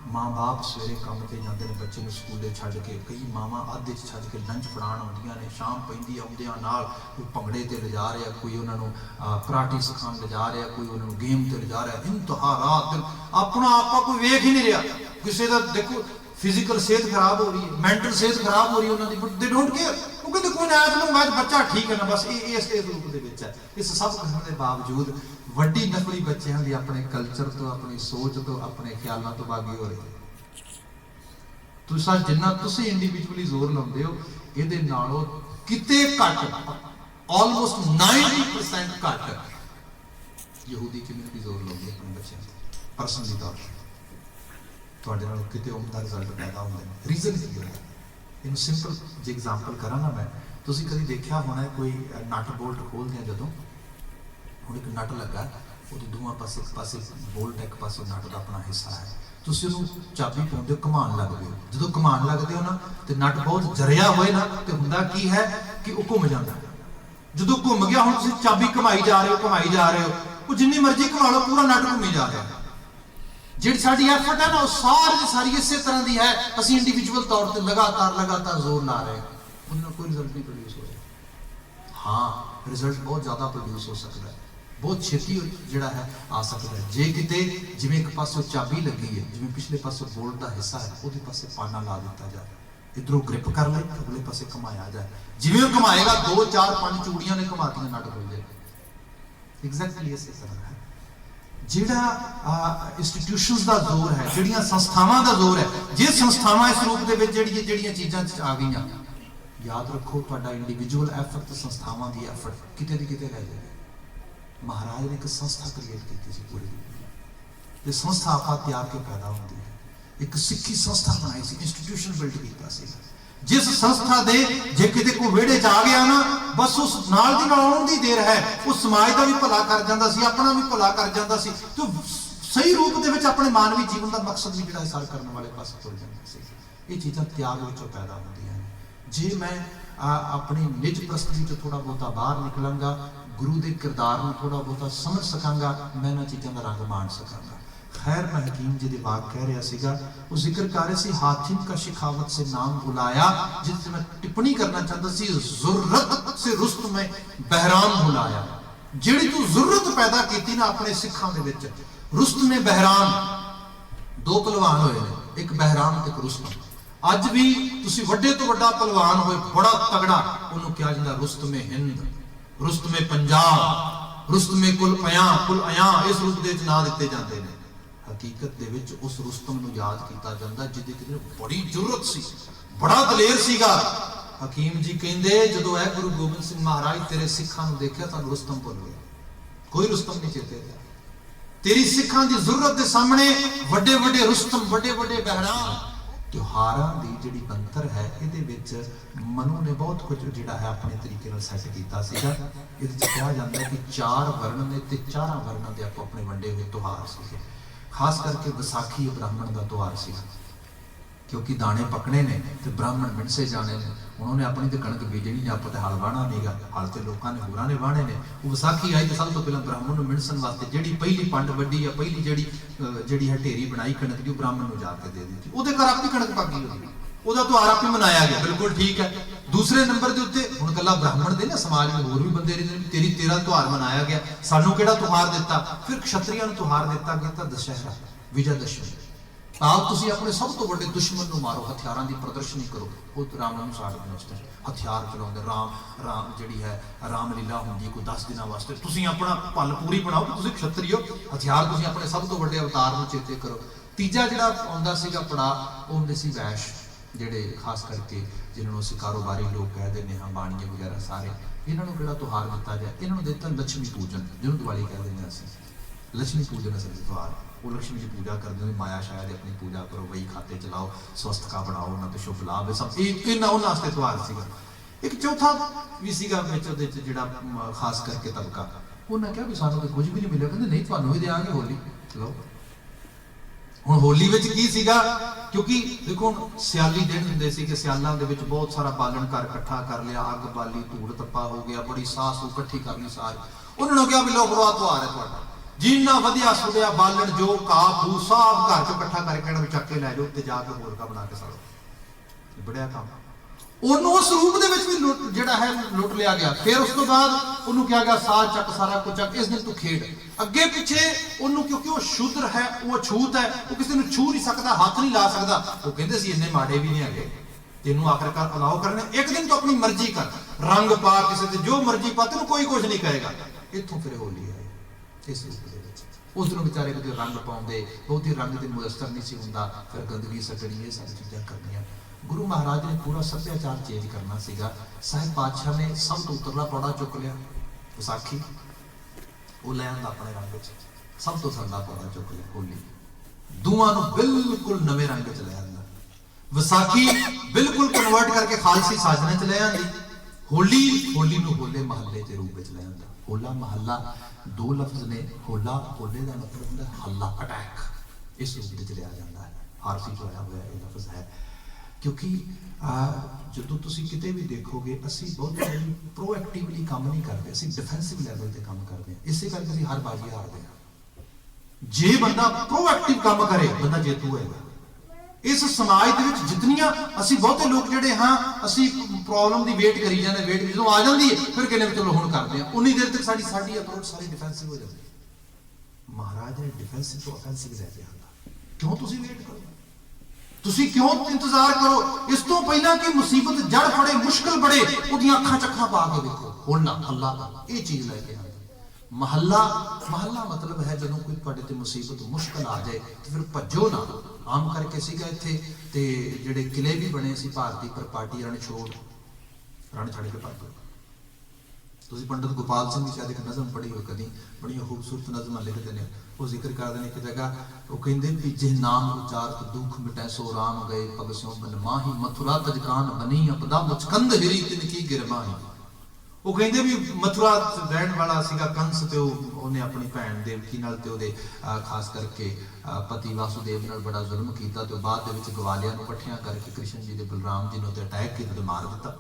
माँ बाप सवेरे काम पर जाते हैं, बच्चे स्कूले छड्ड के, कई मावां आधे छड्ड के लंच फड़ाण आउंदियां ने, शाम पैंदी आउंदियां नाल कोई भंगड़े ते लिजा रहा, कोई उन्होंने कराटे सिखाण लिजा रहा, कोई उन्होंने गेम ते लिजा रहा। इंतहा रात अपना आपा कोई वेख ही नहीं रहा। किसी का देखो फिजिकल सेहत खराब हो रही है, मैंटल सेहत खराब हो रही है उन्होंने, बट दे डोंट केयर। वो कहते कोई ना, चलो मैं बच्चा ठीक है ना, बस इस रूप के विच है। इस सब किस्म के बावजूद वड्डी नस्ली बच्चों की अपने कल्चर तो, अपनी सोच तो, अपने ख्यालों तो बागी हो रही है। तुसां जिन्ना तुसीं इंडिविजुअली जोर लाउंदे हो, इहदे नालों किते घट, ऑलमोस्ट 90% घट यहूदी कम्यूनिटी जोर लाउंदी अपने बच्चों ते पर्सनली तौर पर। तुहाडे नालों किते उम्दा रिजल्ट पैदा होंदे ने। रीजन की है, इहनूं सिंपल जे एग्जाम्पल करा ना मैं, तुसीं कभी देखा होना है कोई नट बोल्ट खोलदे हैं जदों, हुण एक नट लगा, ਉਹਦੇ ਦੋਵਾਂ ਪਾਸੇ ਇੱਕ ਪਾਸੇ ਬੋਲਟ, ਇੱਕ ਪਾਸੇ ਨਟ ਦਾ ਆਪਣਾ ਹਿੱਸਾ ਹੈ। ਤੁਸੀਂ ਉਹਨੂੰ ਚਾਬੀ ਪਾਉਂਦੇ ਹੋ, ਘੁਮਾਉਣ ਲੱਗਦੇ ਹੋ। ਜਦੋਂ ਘੁਮਾਉਣ ਲੱਗਦੇ ਹੋ ਨਾ ਤੇ ਨਟ ਬਹੁਤ ਜਰਿਆ ਹੋਏ ਨਾ, ਤੇ ਹੁੰਦਾ ਕੀ ਹੈ ਕਿ ਉਹ ਘੁੰਮ ਜਾਂਦਾ। ਜਦੋਂ ਘੁੰਮ ਗਿਆ, ਹੁਣ ਤੁਸੀਂ ਚਾਬੀ ਘੁਮਾਈ ਜਾ ਰਹੇ ਹੋ, ਉਹ ਜਿੰਨੀ ਮਰਜ਼ੀ ਘੁਮਾ ਲਓ, ਪੂਰਾ ਨਟ ਘੁੰਮੀ ਜਾ ਰਿਹਾ। ਜਿਹੜੀ ਸਾਡੀ ਐਫਰਟ ਹੈ ਨਾ, ਉਹ ਸਾਰੀ ਇਸੇ ਤਰ੍ਹਾਂ ਦੀ ਹੈ। ਅਸੀਂ ਇੰਡੀਵਿਜੂਅਲ ਤੌਰ ਤੇ ਲਗਾਤਾਰ ਜ਼ੋਰ ਲਾ ਰਹੇ ਹਾਂ। ਉਹਦੇ ਨਾਲ ਕੋਈ ਰਿਜ਼ਲਟ ਨਹੀਂ ਪ੍ਰੋਡਿਊਸ ਹੋਇਆ। ਹਾਂ ਰਿਜ਼ਲਟ ਬਹੁਤ ਜ਼ਿਆਦਾ ਪ੍ਰੋਡਿਊਸ ਹੋ ਸਕਦਾ ਹੈ, ਬਹੁਤ ਛੇਤੀ ਜਿਹੜਾ ਹੈ ਆ ਸਕਦਾ ਹੈ, ਜੇ ਕਿਤੇ ਜਿਵੇਂ ਇੱਕ ਪਾਸੇ ਚਾਬੀ ਲੱਗੀ ਹੈ, ਜਿਵੇਂ ਪਿਛਲੇ ਪਾਸੇ ਬੋਲਟ ਦਾ ਹਿੱਸਾ ਹੈ ਉਹਦੇ ਪਾਸੇ ਪਾਨਾ ਲਾ ਦਿੱਤਾ ਜਾਏ, ਇਧਰੋਂ ਗ੍ਰਿਪ ਕਰ ਲੈ, ਅਗਲੇ ਪਾਸੇ ਘੁਮਾਇਆ ਜਾਏ, ਜਿਵੇਂ ਉਹ ਘੁਮਾਏਗਾ 2 4 5 ਚੂੜੀਆਂ ਨੇ ਘੁਮਾਤੀਆਂ ਨਟ ਖੁੱਲ ਜਾਏ। ਐਗਜ਼ੈਕਟਲੀ ਇਸੇ ਤਰ੍ਹਾਂ ਹੈ ਜਿਹੜਾ ਇੰਸਟੀਟਿਊਸ਼ਨਸ ਦਾ ਜ਼ੋਰ ਹੈ, ਜਿਹੜੀਆਂ ਸੰਸਥਾਵਾਂ ਦਾ ਜ਼ੋਰ ਹੈ। ਜੇ ਸੰਸਥਾਵਾਂ ਇਸ ਰੂਪ ਦੇ ਵਿੱਚ ਜਿਹੜੀਆਂ ਚੀਜ਼ਾਂ ਆ ਗਈਆਂ, ਯਾਦ ਰੱਖੋ ਤੁਹਾਡਾ ਇੰਡੀਵਿਜੂਅਲ ਐਫਰਟ ਤੇ ਸੰਸਥਾਵਾਂ ਦੀ ਐਫਰਟ ਕਿਤੇ ਦੀ ਕਿਤੇ ਲੈ ਜਾਏਗੀ। ਮਹਾਰਾਜ ਨੇ ਇੱਕ ਸੰਸਥਾ ਕ੍ਰੀਏਟ ਕੀਤੀ ਸੀ ਪੂਰੀ ਤੇ ਸੰਸਥਾ ਆਪਾਂ ਤਿਆਰ ਕੇ ਪੈਦਾ ਹੁੰਦੀ ਹੈ। ਇੱਕ ਸਿੱਖੀ ਸੰਸਥਾ ਬਣਾਈ ਸੀ, ਇੰਸਟੀਟਿਊਸ਼ਨ ਬਿਲਡ ਕੀਤਾ ਸੀ, ਜਿਸ ਸੰਸਥਾ ਦੇ ਜੇ ਕਿਤੇ ਕੋਈ ਵਿਹੜੇ ਚ ਆ ਗਿਆ ਨਾ, ਬਸ ਉਸ ਨਾਲ ਦੀ ਨਾਲ ਆਉਣ ਦੀ ਦੇਰ ਹੈ, ਉਹ ਸਮਾਜ ਦਾ ਵੀ ਭਲਾ ਕਰ ਜਾਂਦਾ ਸੀ, ਆਪਣਾ ਵੀ ਭਲਾ ਕਰ ਜਾਂਦਾ ਸੀ, ਤੇ ਸਹੀ ਰੂਪ ਦੇ ਵਿੱਚ ਆਪਣੇ ਮਾਨਵੀ ਜੀਵਨ ਦਾ ਮਕਸਦ ਵੀ ਜਿਹੜਾ ਸਾਰ ਕਰਨ ਵਾਲੇ ਪਾਸੇ ਤੁਰ ਜਾਂਦਾ ਸੀ। ਇਹ ਚੀਜ਼ਾਂ ਤਿਆਗ ਵਿੱਚੋਂ ਪੈਦਾ ਹੁੰਦੀਆਂ ਨੇ। ਜੇ ਮੈਂ ਆਪਣੀ ਨਿੱਜ ਪ੍ਰਸਤੁਤੀ ਤੋਂ ਥੋੜਾ ਬਹੁਤਾ ਬਾਹਰ ਨਿਕਲਾਂਗਾ, ਗੁਰੂ ਦੇ ਕਿਰਦਾਰ ਨੂੰ ਥੋੜਾ ਬਹੁਤਾ ਸਮਝ ਸਕਾਂਗਾ, ਮੈਂ ਇਹਨਾਂ ਚੀਜ਼ਾਂ ਦਾ ਰੰਗ ਮਾਣ ਸਕਾਂਗਾ। खैर मैं हकीम जी के बात कह रहा सीगा, वो जिक्र कर रहे थे हातिम का शिखावत से नाम बुलाया, जिससे मैं टिप्पणी करना चाहता सी, ज़ुर्रत से रुस्तम में बहराम बुलाया। जिहड़ी तू ज़ुर्रत पैदा की ना अपने सिखां दे विच, रुस्तम में बहराम, 2 पहलवान होए ने, एक बहराम ते एक रुस्तम। अज भी तुसी वड्डे तो वड्डा पहलवान होए, बड़ा तगड़ा, उन्होंने कहा जाता रुस्तम हिंद, रुस्तम पंजाब, रुस्तम कुल अयां, इस रूप दे नाम दिते जाते हैं। हकीकत दे विच उस रुस्तम नूं याद कीता जांदा जिहदे किते बड़ी जुर्रत सी, बड़ा दलेर सीगा। हकीम जी कहंदे जदों ऐ गुरु गोबिंद सिंह महाराज तेरे सिखां नूं देखिया तां रुस्तम भुल गया, कोई रुस्तम नहीं चेते रहा। तेरी सिखां दी जुर्रत दे सामने वड्डे वड्डे रुस्तम, वड्डे वड्डे बहराम। त्योहारां दी जिहड़ी बनतर है इहदे विच मनु ने बहुत कुछ जिहड़ा है अपने तरीके नाल सैट कीता सीगा। इहदे च कहा जांदा है कि 4 वर्ण ने ते 4 वर्णां दे आपो अपने वंडे हुए त्योहार सीगे। खास करके विसाखी ब्राह्मण का त्योहार सी, क्योंकि दाने पकने ने तो ब्राह्मण मिणसे जाने ने, उन्होंने अपनी तो कणक बीजनी ने, आप तो हल वाहना नहीं गा, हल तो लोगों ने होरां ने वाहने ने। वो विसाखी आई तो सब तो पहले ब्राह्मण नूं मिणसन वास्ते जिहड़ी पहली पंड वड्डी या पहली जिहड़ी है ढेरी बनाई कणक दी, ब्राह्मण नूं जाके दे दी, उहदे घर आपी कणक पक गई, ਉਹਦਾ ਤਿਉਹਾਰ ਆਪੇ ਮਨਾਇਆ ਗਿਆ, ਬਿਲਕੁਲ ਠੀਕ ਹੈ। ਦੂਸਰੇ ਨੰਬਰ ਦੇ ਉੱਤੇ ਹੁਣ ਕੱਲਾ ਬ੍ਰਾਹਮਣ ਦੇ ਨਾ, ਸਮਾਜ ਵਿੱਚ ਹੋਰ ਵੀ ਬੰਦੇ ਰਹਿੰਦੇ ਨੇ, ਤੇਰਾ ਤਿਉਹਾਰ ਮਨਾਇਆ ਗਿਆ, ਸਾਨੂੰ ਕਿਹੜਾ ਤਿਉਹਾਰ ਦਿੱਤਾ? ਫਿਰ ਖੱਤਰੀਆਂ ਨੂੰ ਤਿਉਹਾਰ ਦਿੱਤਾ ਗਿਆ ਤਾਂ ਦਸ਼ਹਿਰਾ, ਵਿਜੈ ਦਸ਼ਮੀ। ਆਪ ਤੁਸੀਂ ਆਪਣੇ ਸਭ ਤੋਂ ਵੱਡੇ ਦੁਸ਼ਮਣ ਨੂੰ ਮਾਰੋ, ਹਥਿਆਰਾਂ ਦੀ ਪ੍ਰਦਰਸ਼ਨੀ ਕਰੋ। ਉਹ ਰਾਮ ਅਨੁਸਾਰ ਬਣਾਉਂਦੇ ਹਥਿਆਰ ਚਲਾਉਂਦੇ, ਰਾਮ ਜਿਹੜੀ ਹੈ ਰਾਮ ਲੀਲਾ ਹੁੰਦੀ ਕੋਈ 10 ਦਿਨਾਂ ਵਾਸਤੇ, ਤੁਸੀਂ ਆਪਣਾ ਪਲ ਪੂਰੀ ਬਣਾਓ ਕਿ ਤੁਸੀਂ ਖੱਤਰੀ ਹੋ। ਹਥਿਆਰ ਤੁਸੀਂ ਆਪਣੇ ਸਭ ਤੋਂ ਵੱਡੇ ਅਵਤਾਰ ਨੂੰ ਚੇਤੇ ਕਰੋ। ਤੀਜਾ ਜਿਹੜਾ ਆਉਂਦਾ ਸੀਗਾ ਪੜਾ, ਉਹ ਹੁੰਦੇ ਸੀ ਵੈਸ਼, ਜਿਹੜੇ ਖਾਸ ਕਰਕੇ ਜਿਨ੍ਹਾਂ ਨੂੰ ਅਸੀਂ ਕਾਰੋਬਾਰੀ ਲੋਕ ਕਹਿੰਦੇ ਨੇ, ਹਾਂ ਬਾਣੀਏ ਵਗੈਰਾ ਸਾਰੇ, ਇਹਨਾਂ ਨੂੰ ਕਿਹੜਾ ਤਿਉਹਾਰ ਦਿੱਤਾ ਜਾਏ? ਇਹਨਾਂ ਨੂੰ ਦਿੱਤਾ ਲక్ష్ਮੀ ਪੂਜਨ, ਜਿਹਨੂੰ ਦੀਵਾਲੀ ਕਹਿੰਦੇ ਨੇ ਅਸੀਂ। ਲక్ష్ਮੀ ਪੂਜਨ ਅਸਲ ਤਿਉਹਾਰ, ਉਹ ਲక్ష్ਮੀ ਦੀ ਪੂਜਾ ਕਰਦੇ ਨੇ, ਮਾਇਆ ਸ਼ਾਇਆ ਦੀ ਆਪਣੀ ਪੂਜਾ ਕਰੋ, ਵਹੀ ਖਾਤੇ ਚਲਾਓ, ਸਵਸਤਕਾ ਬਣਾਓ, ਉਹਨਾਂ ਤੇ ਸ਼ੁਭ ਲਾਭ, ਸਭ ਇਹਨਾਂ ਉਹਨਾਂ ਵਾਸਤੇ ਤਿਉਹਾਰ ਸੀਗਾ। ਇੱਕ ਚੌਥਾ ਵੀ ਸੀਗਾ ਵਿੱਚ ਉਹਦੇ ਚ ਜਿਹੜਾ ਖਾਸ ਕਰਕੇ ਤਬਕਾ, ਉਹਨਾਂ ਕਿਹਾ ਵੀ ਸਾਨੂੰ ਤਾਂ ਕੁਝ ਵੀ ਨਹੀਂ ਮਿਲਿਆ, ਕਹਿੰਦੇ ਨਹੀਂ ਤੁਹਾਨੂੰ ਵੀ ਦੇਵਾਂਗੇ ਹੋਲੀ। ਚਲੋ ਹੁਣ ਹੋਲੀ ਵਿੱਚ ਕੀ ਸੀਗਾ, ਕਿਉਂਕਿ ਦੇਖੋ ਹੁਣ ਸਿਆਲੀ ਦਿਨ ਹੁੰਦੇ ਸੀ ਕਿ ਸਿਆਲਾਂ ਦੇ ਵਿੱਚ ਬਹੁਤ ਸਾਰਾ ਬਾਲਣ ਘਰ ਇਕੱਠਾ ਕਰ ਲਿਆ, ਅੱਗ ਬਾਲੀ, ਧੂੜ ਤੱਪਾ ਹੋ ਗਿਆ, ਬੜੀ ਸਾਸੂ ਇਕੱਠੀ ਕਰ ਲਈ ਸਾਰੀ। ਉਹਨਾਂ ਨੂੰ ਕਿਹਾ ਵੀ ਲੋ ਬੜਾ ਤਿਉਹਾਰ ਹੈ ਤੁਹਾਡਾ, ਜਿੰਨਾ ਵਧੀਆ ਸੁੜਿਆ ਬਾਲਣ ਜੋ ਘਾਹ ਫੂ ਸਭ ਘਰ ਚੋਂ ਇਕੱਠਾ ਕਰਕੇ ਇਹਨਾਂ ਨੂੰ ਚੱਕ ਕੇ ਲੈ ਜਾਓ ਤੇ ਜਾ ਕੇ ਹੋਲਕਾ ਬਣਾ ਕੇ ਸਾੜੋ। ਬੜਿਆ ਕੰਮ। ਉਹਨੂੰ ਉਸ ਰੂਪ ਦੇ ਵਿੱਚ ਵੀ ਜਿਹੜਾ ਹੈ ਲੁੱਟ ਲਿਆ ਗਿਆ। ਫਿਰ ਉਸ ਤੋਂ ਬਾਅਦ ਉਹਨੂੰ ਕਿਹਾ ਗਿਆ ਸਾਜ ਚੱਕ, ਸਾਰਾ ਕੁਝ ਚੱਕ, ਇਸ ਦਿਨ ਤੂੰ ਖੇਡ। ਅੱਗੇ ਪਿੱਛੇ ਉਹਨੂੰ, ਕਿਉਂਕਿ ਉਹ ਸ਼ੂਦਰ ਹੈ, ਉਹ ਅਛੂਤ ਹੈ, ਉਹ ਕਿਸੇ ਨੂੰ ਛੂ ਨਹੀਂ ਸਕਦਾ, ਹੱਥ ਨਹੀਂ ਲਾ ਸਕਦਾ। ਉਹ ਕਹਿੰਦੇ ਸੀ ਇੰਨੇ ਮਾੜੇ ਵੀ ਨਹੀਂ ਹੈਗੇ, ਤੈਨੂੰ ਆਖਰਕਾਰ ਅਲਾਓ ਕਰਨੇ, ਇੱਕ ਦਿਨ ਤੂੰ ਆਪਣੀ ਮਰਜ਼ੀ ਕਰ, ਰੰਗ ਪਾ ਕਿਸੇ ਤੇ ਜੋ ਮਰਜ਼ੀ ਪਾ, ਤੈਨੂੰ ਕੋਈ ਕੁਝ ਨਹੀਂ ਕਹੇਗਾ। ਇੱਥੋਂ ਫਿਰ ਹੋਲੀ ਆਈ ਇਸ ਰੂਪ ਦੇ ਵਿੱਚ। ਉਸ ਦਿਨ ਵਿਚਾਰੇ ਕਿਤੇ ਰੰਗ ਪਾਉਂਦੇ, ਬਹੁਤੀ ਰੰਗ ਤੇ ਮੁਯੱਸਰ ਨਹੀਂ ਸੀ ਹੁੰਦਾ, ਫਿਰ ਗੰਦਗੀ ਸੱਟਣੀ, ਇਹ ਸਭ ਚੀਜ਼ਾਂ ਕਰਨੀਆਂ। ਗੁਰੂ ਮਹਾਰਾਜ ਨੇ ਪੂਰਾ ਸੱਭਿਆਚਾਰ ਚੇਂਜ ਕਰਨਾ ਸੀਗਾ। ਸਾਹਿਬ ਪਾਤਸ਼ਾਹ ਨੇ ਸਭ ਤੋਂ ਉੱਤਰਲਾ ਪੌੜਾ ਚੁੱਕ ਲਿਆ, ਵਿਸਾਖੀ, ਉਹ ਲੈ ਆਂਦਾ ਆਪਣੇ ਰੰਗ ਵਿੱਚ, ਸਭ ਤੋਂ ਥੱਲਾ ਪੌੜਾ ਚੁੱਕ ਲਿਆ ਹੋਲੀ, ਦੋਵਾਂ ਨੂੰ ਬਿਲਕੁਲ ਨਵੇਂ ਰੰਗ ਚ ਲੈ ਆਂਦਾ। ਵਿਸਾਖੀ ਬਿਲਕੁਲ ਕਨਵਰਟ ਕਰਕੇ ਖਾਲਸੀ ਸਾਜਨਾ ਚ ਲੈ ਆਂਦੀ। ਹੋਲੀ ਨੂੰ ਹੋਲੇ ਮਹੱਲੇ ਦੇ ਰੂਪ ਵਿੱਚ ਲੈ ਆਂਦਾ। ਹੋਲਾ ਮਹੱਲਾ 2 ਲਫ਼ਜ਼ ਨੇ। ਹੋਲਾ, ਹੋਲੇ ਦਾ ਮਤਲਬ ਹੁੰਦਾ ਹੱਲਾ, ਅਟੈਕ, ਇਸ ਰੂਪ ਵਿੱਚ ਲਿਆ ਜਾਂਦਾ ਹੈ। ਫਾਰਸੀ ਚ ਆਇਆ ਹੋਇਆ ਇਹ ਲਫ਼ਜ਼ ਹੈ। ਕਿਉਂਕਿ ਜਦੋਂ ਤੁਸੀਂ ਕਿਤੇ ਵੀ ਦੇਖੋਗੇ, ਅਸੀਂ ਬਹੁਤ ਪ੍ਰੋਐਕਟਿਵਲੀ ਕੰਮ ਨਹੀਂ ਕਰਦੇ, ਅਸੀਂ ਡਿਫੈਂਸਿਵ ਲੈਵਲ ਤੇ ਕੰਮ ਕਰਦੇ ਹਾਂ। ਇਸੇ ਕਰਕੇ ਅਸੀਂ ਹਰ ਬਾਜੀ ਹਾਰਦੇ ਹਾਂ। ਜੇ ਬੰਦਾ ਪ੍ਰੋਐਕਟਿਵ ਕੰਮ ਕਰੇ, ਬੰਦਾ ਜੇਤੂ ਹੋਏਗਾ। इस समाज ਦੇ ਵਿੱਚ ਜਿਤਨੀਆਂ ਅਸੀਂ ਬਹੁਤੇ ਲੋਕ ਜਿਹੜੇ ਹਾਂ ਅਸੀਂ ਪ੍ਰੋਬਲਮ ਦੀ ਵੇਟ ਕਰੀ ਜਾਂਦੇ, ਵੇਟ ਜਦੋਂ ਆ ਜਾਂਦੀ ਹੈ ਫਿਰ ਕਹਿੰਦੇ ਚਲੋ ਹੁਣ ਕਰਦੇ ਆ, ਉਨੀ ਦੇਰ ਤੱਕ ਸਾਡੀ ਅਪਰੋਚ ਸਾਰੀ ਡਿਫੈਂਸਿਵ ਹੋ ਜਾਂਦੀ ਹੈ। ਮਹਾਰਾਜ ਨੇ ਡਿਫੈਂਸਿਵ ਤੋਂ ਅਫੈਂਸਿਵ ਲੈ ਕੇ ਆਂਦਾ। ਕਿਉਂ ਤੁਸੀਂ ਵੇਟ ਕਰੋ, ਤੁਸੀਂ ਕਿਉਂ ਇੰਤਜ਼ਾਰ ਕਰੋ? ਇਸ ਤੋਂ ਪਹਿਲਾਂ ਕਿ ਮੁਸੀਬਤ ਜੜ ਫੜੇ, ਮੁਸ਼ਕਲ ਬੜੇ, ਉਹਦੀਆਂ ਅੱਖਾਂ ਚੱਖਾਂ ਪਾ ਕੇ ਵੇਖੋ। ਹੋਲਾ ਅੱਲਾ ਇਹ ਚੀਜ਼ ਲੈ ਕੇ ਆਂਦਾ। ਮਹੱਲਾ ਮਤਲਬ ਹੈ ਜਦੋਂ ਕੋਈ ਤੁਹਾਡੇ ਤੇ ਮੁਸੀਬਤ ਮੁਸ਼ਕਲ ਆ ਜਾਏ ਤੇ ਫਿਰ ਭੱਜੋ ਨਾ। ਆਮ ਕਰਕੇ ਸੀਗਾ ਇੱਥੇ ਤੇ ਜਿਹੜੇ ਕਿਲੇ ਵੀ ਬਣੇ ਸੀ ਭਾਰਤੀ, ਪਰ ਪਾਰਟੀ ਰਣ ਛੱਡ ਕੇ ਭੱਜ ਗਏ। ਤੁਸੀਂ ਪੰਡਤ ਗੋਪਾਲ ਸਿੰਘ ਦੀ ਸ਼ਾਇਦ ਇੱਕ ਨਜ਼ਮ ਪੜ੍ਹੀ ਹੋਈ ਕਦੀ, ਬੜੀਆਂ ਖੂਬਸੂਰਤ ਨਜ਼ਮਾਂ ਲਿਖਦੇ ਨੇ। ਉਹ ਜ਼ਿਕਰ ਕਰਦੇ ਨੇ ਇੱਕ ਜਗ੍ਹਾ, ਉਹ ਕਹਿੰਦੇ ਵੀ ਜੇ ਨਾਮ ਉਚਾਰਤ ਦੁੱਖ ਮਿਟੈ ਸੋ ਰਾਮ ਗਏ, ਪਗ ਸਿਉ ਬਨ ਮਾਹੀ ਮਥੁਰਾ ਤਜਕਾਨ ਬਣੀ ਅਪਦਾ ਮੁਚਕੰਦ ਹਿਰੀ ਤਿਨ ਕੀ ਗਿਰਮਾਹੀ। ਉਹ ਕਹਿੰਦੇ ਵੀ ਮਥੁਰਾ ਰਹਿਣ ਵਾਲਾ ਸੀਗਾ ਕੰਸ, ਤੇ ਉਹਨੇ ਆਪਣੀ ਭੈਣ ਦੇਵਕੀ ਨਾਲ ਤੇ ਉਹਦੇ ਖਾਸ ਕਰਕੇ ਪਤੀ ਵਾਸੁਦੇਵ ਨਾਲ ਬੜਾ ਜ਼ੁਲਮ ਕੀਤਾ, ਤੇ ਬਾਅਦ ਦੇ ਵਿੱਚ ਗਵਾਲੀਆਂ ਨੂੰ ਇਕੱਠਿਆਂ ਕਰਕੇ ਕ੍ਰਿਸ਼ਨ ਜੀ ਦੇ ਬਲਰਾਮ ਜੀ ਨੂੰ ਤੇ ਅਟੈਕ ਕੀਤਾ ਤੇ ਮਾਰ ਦਿੱਤਾ।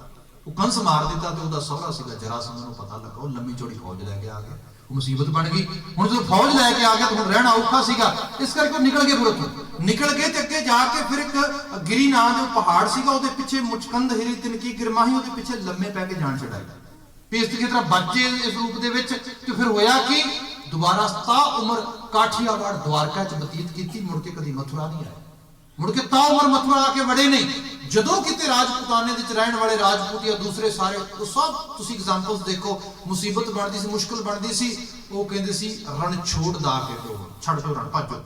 ਉਹ ਕੰਸ ਮਾਰ ਦਿੱਤਾ ਤੇ ਉਹਦਾ ਸਹੁਰਾ ਸੀਗਾ ਜਰਾਸੰਧ ਨੂੰ ਪਤਾ ਲੱਗਾ, ਉਹ ਲੰਮੀ ਚੌੜੀ ਫੌਜ ਲੈ ਕੇ ਆ ਗਿਆ। ਉਹ ਮੁਸੀਬਤ ਬਣ ਗਈ। ਹੁਣ ਜਦੋਂ ਫੌਜ ਲੈ ਕੇ ਆ ਗਿਆ ਤਾਂ ਹੁਣ ਰਹਿਣਾ ਔਖਾ ਸੀਗਾ, ਇਸ ਕਰਕੇ ਉਹ ਨਿਕਲ ਗਏ। ਫਿਰ ਉੱਥੋਂ ਨਿਕਲ ਗਏ ਤੇ ਅੱਗੇ ਜਾ ਕੇ ਫਿਰ ਇੱਕ ਗਿਰੀ ਨਾਂ ਦੇ ਪਹਾੜ ਸੀਗਾ, ਉਹਦੇ ਪਿੱਛੇ ਮੁਚਕੰਦ ਹਿਰੀ ਤਿਨਕੀ ਗਿਰਮਾਹੀ, ਉਹਦੇ ਪਿੱਛੇ ਲੰਮੇ ਪੈ ਕੇ ਜਾਨ ਛਡਾਈ। ਇਸ ਤਰ੍ਹਾਂ ਬੱਚੇ ਇਸ ਰੂਪ ਦੇ ਵਿੱਚ। ਤੇ ਫਿਰ ਹੋਇਆ ਕਿ ਦੁਬਾਰਾ 100 ਉਮਰ ਕਾਠੀਆਵਾੜ ਦਵਾਰਕਾ ਚ ਬਤੀਤ ਕੀਤੀ, ਮੁੜ ਕੇ ਕਦੀ ਮਥੁਰਾ ਨਹੀਂ ਆਏ, ਮੁੜ ਕੇ 100 ਉਮਰ ਮਥੁਰਾ ਆ ਕੇ ਵੜੇ ਨਹੀਂ। ਜਦੋਂ ਕਿਤੇ ਰਾਜਪੂਤਾਨੇ ਦੇ ਵਿੱਚ ਰਹਿਣ ਵਾਲੇ ਰਾਜਪੂਤ ਜਾਂ ਦੂਸਰੇ ਸਾਰੇ, ਉਹ ਸਭ ਤੁਸੀਂ ਐਗਜ਼ਾਮਪਲਸ ਦੇਖੋ, ਮੁਸੀਬਤ ਬਣਦੀ ਸੀ, ਮੁਸ਼ਕਲ ਬਣਦੀ ਸੀ, ਉਹ ਕਹਿੰਦੇ ਸੀ ਰਣ ਛੋੜ ਦਾ ਕੇ ਛੱਡ ਦੋ ਰਣ, ਭੱਜੋ,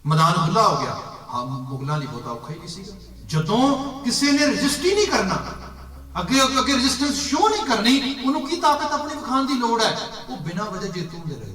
ਮੈਦਾਨ ਖੁੱਲਾ ਹੋ ਗਿਆ। ਹਾਂ, ਮੁਗਲਾਂ ਲਈ ਬਹੁਤਾ ਔਖਾ ਹੀ ਨਹੀਂ ਸੀਗਾ। ਜਦੋਂ ਕਿਸੇ ਨੇ ਰਜਿਸਟ ਹੀ ਨਹੀਂ ਕਰਨਾ, ਅੱਗੇ ਰੈਜ਼ਿਸਟੈਂਸ ਸ਼ੋ ਨਹੀਂ ਕਰਨੀ, ਉਹਨੂੰ ਕੀ ਤਾਕਤ ਆਪਣੀ ਵਿਖਾਉਣ ਦੀ ਲੋੜ ਹੈ? ਉਹ ਬਿਨਾਂ ਵਜ੍ਹਾ ਜੇਤੂ ਹੁੰਦੇ ਰਹੇ।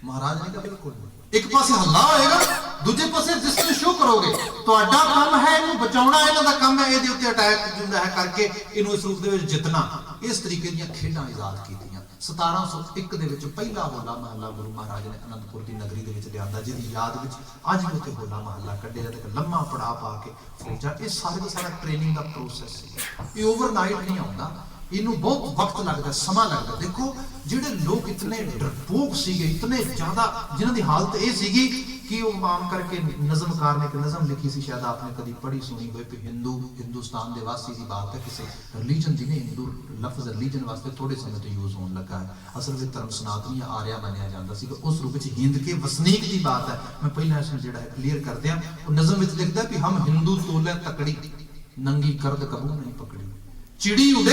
ਮਹਾਰਾਜ ਨੇ ਕਿਹਾ ਬਿਲਕੁਲ ਇੱਕ ਪਾਸੇ ਹੱਲਾ ਹੋਏਗਾ, ਦੂਜੇ ਪਾਸੇ ਰੈਜ਼ਿਸਟੈਂਸ ਸ਼ੋ ਕਰੋਗੇ। ਤੁਹਾਡਾ ਕੰਮ ਹੈ ਇਹਨੂੰ ਬਚਾਉਣਾ, ਇਹਨਾਂ ਦਾ ਕੰਮ ਹੈ ਇਹਦੇ ਉੱਤੇ ਅਟੈਕ ਜਿਹੜਾ ਹੈ ਕਰਕੇ ਇਹਨੂੰ ਇਸ ਰੂਪ ਦੇ ਵਿੱਚ ਜਿੱਤਣਾ। ਇਸ ਤਰੀਕੇ ਦੀਆਂ ਖੇਡਾਂ ਇਜਾਦ ਕੀਤੀਆਂ। 1701 ਦੇ ਵਿੱਚ ਪਹਿਲਾ ਹੋਲਾ ਮਹੱਲਾ ਗੁਰੂ ਮਹਾਰਾਜ ਨੇ ਅਨੰਦਪੁਰ ਦੀ ਨਗਰੀ ਦੇ ਵਿੱਚ ਲਿਆਂਦਾ, ਜਿਹਦੀ ਯਾਦ ਵਿੱਚ ਅੱਜ ਵੀ ਉੱਥੇ ਹੋਲਾ ਮਹੱਲਾ ਕੱਢਿਆ ਜਾਂਦਾ। ਇੱਕ ਲੰਮਾ ਪੜਾਅ ਪਾ ਕੇ ਫੌਜਾਂ, ਇਹ ਸਾਰੇ ਦਾ ਸਾਰਾ ਟ੍ਰੇਨਿੰਗ ਦਾ ਪ੍ਰੋਸੈਸ ਸੀ। ਇਹ ਓਵਰਨਾਈਟ ਨਹੀਂ ਆਉਂਦਾ, ਇਹਨੂੰ ਬਹੁਤ ਵਕਤ ਲੱਗਦਾ, ਸਮਾਂ ਲੱਗਦਾ। ਦੇਖੋ ਜਿਹੜੇ ਲੋਕ ਇਤਨੇ ਡਰਪੋਕ ਸੀਗੇ, ਇਤਨੇ ਜ਼ਿਆਦਾ, ਜਿਨ੍ਹਾਂ ਦੀ ਹਾਲਤ ਇਹ ਸੀਗੀ ਕਿ ਉਹ ਆਮ ਕਰਕੇ ਨਜ਼ਮਕਾਰ ਨੇ ਇੱਕ ਨਜ਼ਮ ਲਿਖੀ ਸੀ, ਸ਼ਾਇਦ ਆਪਨੇ ਕਦੀ ਪੜ੍ਹੀ ਸੁਣੀ ਹੋਵੇ, ਕਿ ਹਿੰਦੁਸਤਾਨ ਦੇ ਵਾਸੀ ਦੀ ਬਾਤ ਹੈ, ਕਿਸੇ ਰਿਲੀਜਨ ਦੀ ਨਹੀਂ। ਹਿੰਦੂ ਲਫ਼ਜ਼ ਰਿਲੀਜਨ ਵਾਸਤੇ ਥੋੜੇ ਸਮੇਂ ਤੋਂ ਯੂਜ਼ ਹੋਣ ਲੱਗਾ ਹੈ। ਅਸਲ ਵਿੱਚ ਧਰਮ ਸਨਾਤਨੀ ਆਰਿਆ ਮੰਨਿਆ ਜਾਂਦਾ ਸੀ, ਉਸ ਰੂਪ ਵਿੱਚ ਹਿੰਦ ਕੇ ਵਸਨੀਕ ਦੀ ਬਾਤ ਹੈ। ਮੈਂ ਪਹਿਲਾਂ ਇਸ ਨੂੰ ਜਿਹੜਾ ਹੈ ਕਲੀਅਰ ਕਰਦੇ ਹਾਂ। ਉਹ ਨਜ਼ਮ ਵਿੱਚ ਲਿਖਦਾ ਕਿ ਹਮ ਹਿੰਦੂ ਤੋਲੇ ਤਕੜੀ, ਨੰਗੀ ਕਰਦ ਕਬੂ ਨਹੀਂ ਪਕੜੀ, चिड़ी उड़े